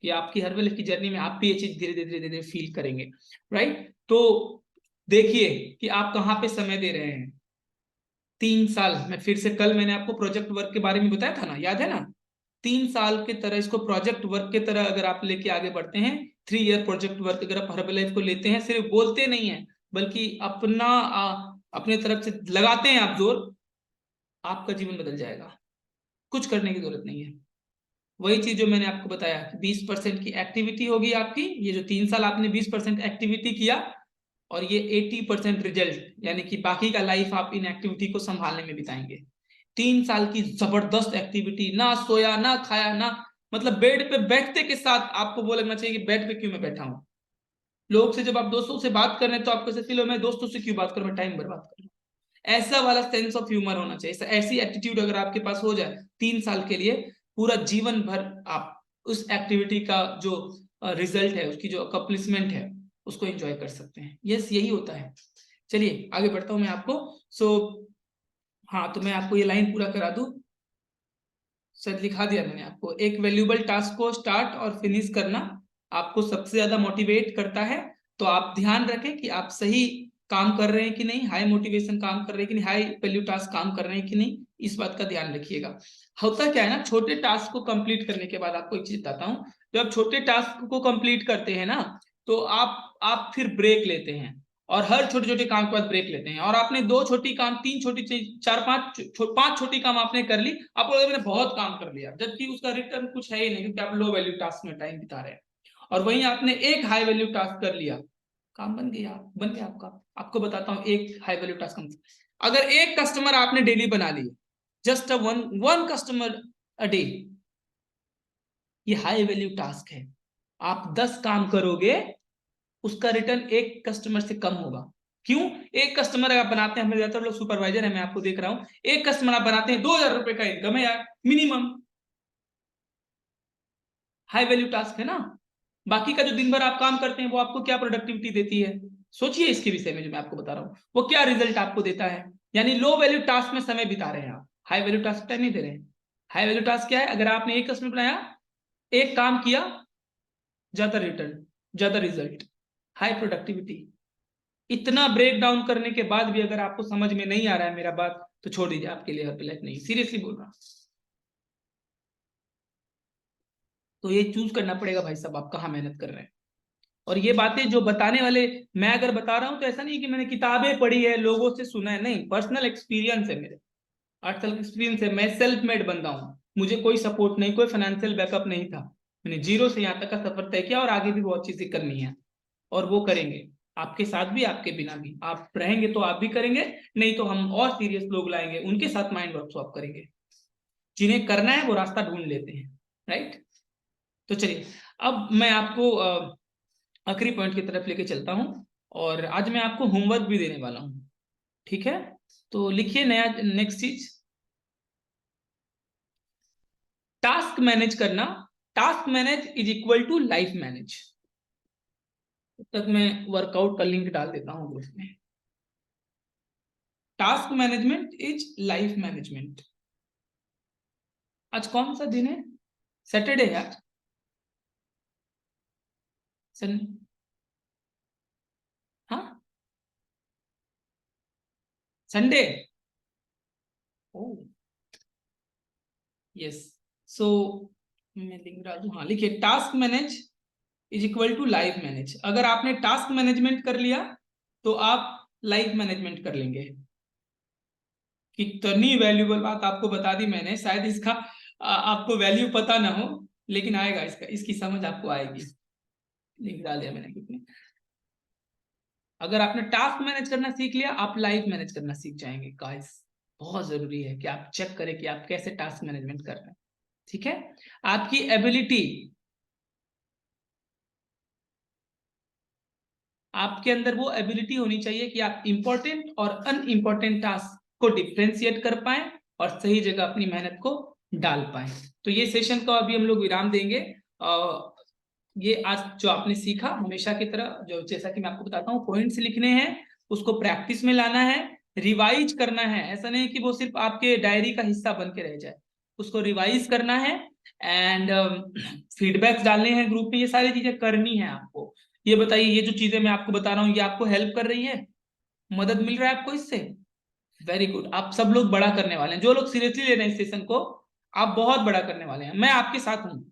कि आपकी हर लाइफ की जर्नी में आप भी ये चीज धीरे धीरे धीरे धीरे फील करेंगे। राइट? तो देखिए कि आप कहाँ पे समय दे रहे हैं। 3 साल, मैं फिर से, कल मैंने आपको प्रोजेक्ट वर्क के बारे में बताया था ना, याद है ना? 3 साल की तरह इसको प्रोजेक्ट वर्क की तरह अगर आप लेके आगे बढ़ते हैं, 3 ईयर प्रोजेक्ट वर्क अगर आप हर्बल लाइफ को लेते हैं, सिर्फ बोलते नहीं है बल्कि अपने तरफ से लगाते हैं आप जोर, आपका जीवन बदल जाएगा। कुछ करने की जरूरत नहीं है। वही चीज जो मैंने आपको बताया, 20% की एक्टिविटी होगी आपकी, ये जो 3 साल आपने 20% एक्टिविटी किया, और ये 80% रिजल्ट, यानी कि बाकी का लाइफ आप इन एक्टिविटी को संभालने में बिताएंगे। 3 साल की जबरदस्त एक्टिविटी, ना सोया ना खाया ना, मतलब बेड पे बैठते के साथ आपको वो लगना चाहिए कि बेड पे क्यों मैं बैठा हूं। लोग से जब आप दोस्तों से बात कर रहे हैं तो आपको ऐसा फील हो मैं दोस्तों से क्यों बात करूं, मैं टाइम बर्बाद कर रहा हूं। ऐसा वाला सेंस ऑफ ह्यूमर होना चाहिए, ऐसी एटीट्यूड अगर आपके पास हो जाए 3 साल के लिए, पूरा जीवन भर आप उस एक्टिविटी का जो रिजल्ट है, उसकी जो अकम्प्लिशमेंट है, उसको एंजॉय कर सकते हैं। यस, यही होता है। चलिए आगे बढ़ता हूं मैं आपको। सो हाँ, तो मैं आपको ये लाइन पूरा करा दूं, शायद लिखा दिया मैंने आपको, एक वैल्यूबल टास्क को स्टार्ट और फिनिश करना आपको सबसे ज्यादा मोटिवेट करता है। तो आप ध्यान रखें कि आप सही काम कर रहे हैं कि नहीं, हाई मोटिवेशन काम कर रहे हैं कि नहीं, हाई वैल्यू टास्क काम कर रहे हैं कि नहीं, इस बात का ध्यान रखिएगा। होता क्या है ना, छोटे टास्क को कंप्लीट करने के बाद आपको एक चीज बताता हूँ, जब आप छोटे टास्क को कंप्लीट करते हैं ना, तो आप फिर ब्रेक लेते हैं और हर छोटे छोटे काम के बाद ब्रेक लेते हैं, और आपने 2 छोटी काम, 3 छोटी चीज, 4-5 छोटी काम आपने कर ली, आपको लगा मैंने बहुत काम कर लिया, जबकि उसका रिटर्न कुछ है ही नहीं, क्योंकि आप लो वैल्यू टास्क में टाइम बिता रहे हैं। और वहीं आपने एक हाई वैल्यू टास्क कर लिया, काम बन गया आपका। आपको बताता हूँ एक हाई वैल्यू टास्क, अगर एक कस्टमर आपने डेली बना लिया, just one customer a day, ये हाई वैल्यू टास्क है। आप 10 काम करोगे, उसका रिटर्न एक कस्टमर से कम होगा। क्यों? एक कस्टमर आप बनाते हैं, हमें ज्यादातर लोग सुपरवाइजर है, मैं आपको देख रहा हूं, एक कस्टमर आप बनाते हैं 2000 रुपए का इनकम है यार, मिनिमम। हाई वैल्यू टास्क है ना। बाकी का जो दिन भर आप काम करते हैं वो आपको क्या प्रोडक्टिविटी देती है? सोचिए इसके विषय में जो मैं आपको बता रहा हूं, वो क्या रिजल्ट आपको देता है। यानी लो वैल्यू टास्क में समय बिता रहे हैं आप, हाई वैल्यू टास्क टाइम नहीं दे रहे हैं। हाई वैल्यू टास्क क्या है? अगर आपने एक कस्टमर बनाया, एक काम किया, ज्यादा रिटर्न, ज्यादा रिजल्ट, हाई प्रोडक्टिविटी। इतना ब्रेक डाउन करने के बाद भी अगर आपको समझ में नहीं आ रहा है मेरा बात, तो छोड़ दीजिए, आपके लिए हेल्पलाइन नहीं, सीरियसली बोल रहा हूं। तो ये चूज करना पड़ेगा भाई साहब, आप कहाँ मेहनत कर रहे हैं। और ये बातें जो बताने वाले, मैं अगर बता रहा हूं तो ऐसा नहीं कि मैंने किताबें पढ़ी है, लोगों से सुना है, नहीं, पर्सनल एक्सपीरियंस है मेरे। 8 साल का एक्सपीरियंस है, मैं सेल्फ मेड बंदा हूँ, मुझे कोई सपोर्ट नहीं, कोई फाइनेंशियल बैकअप नहीं था। मैंने जीरो से यहाँ तक का सफर तय किया, और आगे भी बहुत चीजें करनी है, और वो करेंगे, आपके साथ भी, आपके बिना भी। आप रहेंगे तो आप भी करेंगे, नहीं तो हम और सीरियस लोग लाएंगे, उनके साथ माइंड वर्कशॉप करेंगे। जिन्हें करना है वो रास्ता ढूंढ लेते हैं, राइट। तो चलिए, अब मैं आपको आखिरी पॉइंट की तरफ लेके चलता हूं, और आज मैं आपको होमवर्क भी देने वाला हूं, ठीक है। तो लिखिए नया नेक्स्ट चीज, टास्क मैनेज करना। Task manage is equal to life manage. तब तक मैं वर्कआउट का लिंक डाल देता हूँ ग्रुप में। Task management is life management. आज कौन सा दिन है? सैटरडे है आज। सन हाँ, संडे। ओ यस। सो मैं लिंक डाल दूं, हाँ लिखिए, task manage is equal to life manage. अगर आपने टास्क मैनेजमेंट कर लिया, तो आप लाइफ मैनेजमेंट कर लेंगे। कितनी वैल्यूबल बात आपको बता दी मैंने, शायद इसका आपको वैल्यू पता ना हो, लेकिन आएगा, इसका इसकी समझ आपको आएगी। लिंक डाल दिया मैंने कितने। अगर आपने टास्क मैनेज करना सीख लिया, आप लाइफ मैनेज करना सीख जाएंगे गाइस। बहुत जरूरी है कि आप चेक करें कि आप कैसे टास्क मैनेजमेंट कर रहे हैं, ठीक है। आपकी एबिलिटी, आपके अंदर वो एबिलिटी होनी चाहिए कि आप इंपॉर्टेंट और अनइंपॉर्टेंट टास्क को डिफ्रेंशिएट कर पाए, और सही जगह अपनी मेहनत को डाल पाए। तो ये सेशन का अभी हम लोग विराम देंगे। ये आज जो आपने सीखा, हमेशा की तरह, जो जैसा कि मैं आपको बताता हूँ, पॉइंट्स लिखने हैं, उसको प्रैक्टिस में लाना है, रिवाइज करना है। ऐसा नहीं कि वो सिर्फ आपके डायरी का हिस्सा बन के रह जाए, उसको रिवाइज करना है, एंड फीडबैक्स डालने हैं ग्रुप में, ये सारी चीजें करनी है आपको। ये बताइए, ये जो चीजें मैं आपको बता रहा हूँ, ये आपको हेल्प कर रही है? मदद मिल रहा है आपको इससे? Very good. आप सब लोग बड़ा करने वाले हैं, जो लोग सीरियसली ले रहे हैं इस सेशन को, आप बहुत बड़ा करने वाले हैं, मैं आपके साथ हूँ।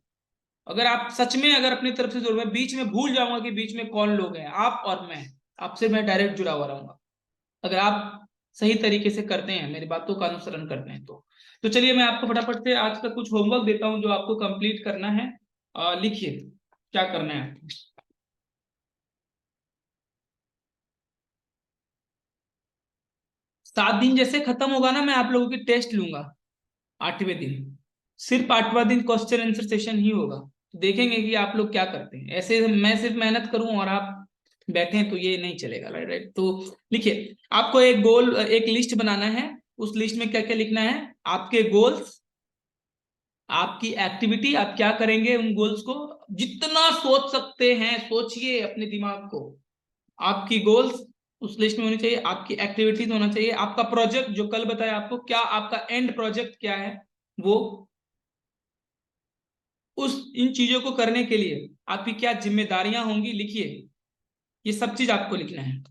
अगर आप सच में, अगर अपनी तरफ से मैं बीच में भूल जाऊंगा कि बीच में कौन लोग हैं, आप और मैं, आपसे मैं डायरेक्ट जुड़ा हुआ रहूंगा, अगर आप सही तरीके से करते हैं, मेरी बातों का अनुसरण करते हैं तो चलिए, मैं आपको फटाफट से आज का कुछ होमवर्क देता हूं जो आपको कंप्लीट करना है। लिखिए क्या करना है आपको। 7 दिन जैसे खत्म होगा ना, मैं आप लोगों की टेस्ट लूंगा 8वें दिन। सिर्फ 8वां दिन क्वेश्चन आंसर सेशन ही होगा, तो देखेंगे कि आप लोग क्या करते हैं। ऐसे मैं सिर्फ मेहनत करूं और आप बैठे तो ये नहीं चलेगा, राइट राइट। तो लिखिए, आपको एक गोल, एक लिस्ट बनाना है। उस लिस्ट में क्या क्या लिखना है? आपके गोल्स, आपकी एक्टिविटी, आप क्या करेंगे उन गोल्स को, जितना सोच सकते हैं सोचिए अपने दिमाग को। आपकी गोल्स उस लिस्ट में होनी चाहिए, आपकी एक्टिविटीज होना चाहिए, आपका प्रोजेक्ट जो कल बताया आपको, क्या आपका एंड प्रोजेक्ट क्या है वो, उस इन चीजों को करने के लिए आपकी क्या जिम्मेदारियां होंगी, लिखिए। ये सब चीज आपको लिखना है।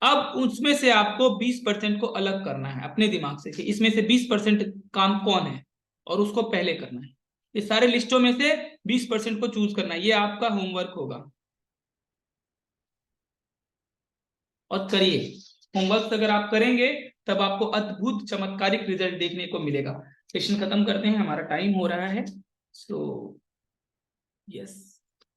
अब उसमें से आपको 20% को अलग करना है अपने दिमाग से, कि इसमें से 20% काम कौन है, और उसको पहले करना है। इस सारे लिस्टों में से 20% को चूज करना है, ये आपका होमवर्क होगा। और करिए, होमवर्क अगर आप करेंगे तब आपको अद्भुत चमत्कारिक रिजल्ट देखने को मिलेगा। सेशन खत्म करते हैं, हमारा टाइम हो रहा है। So yes.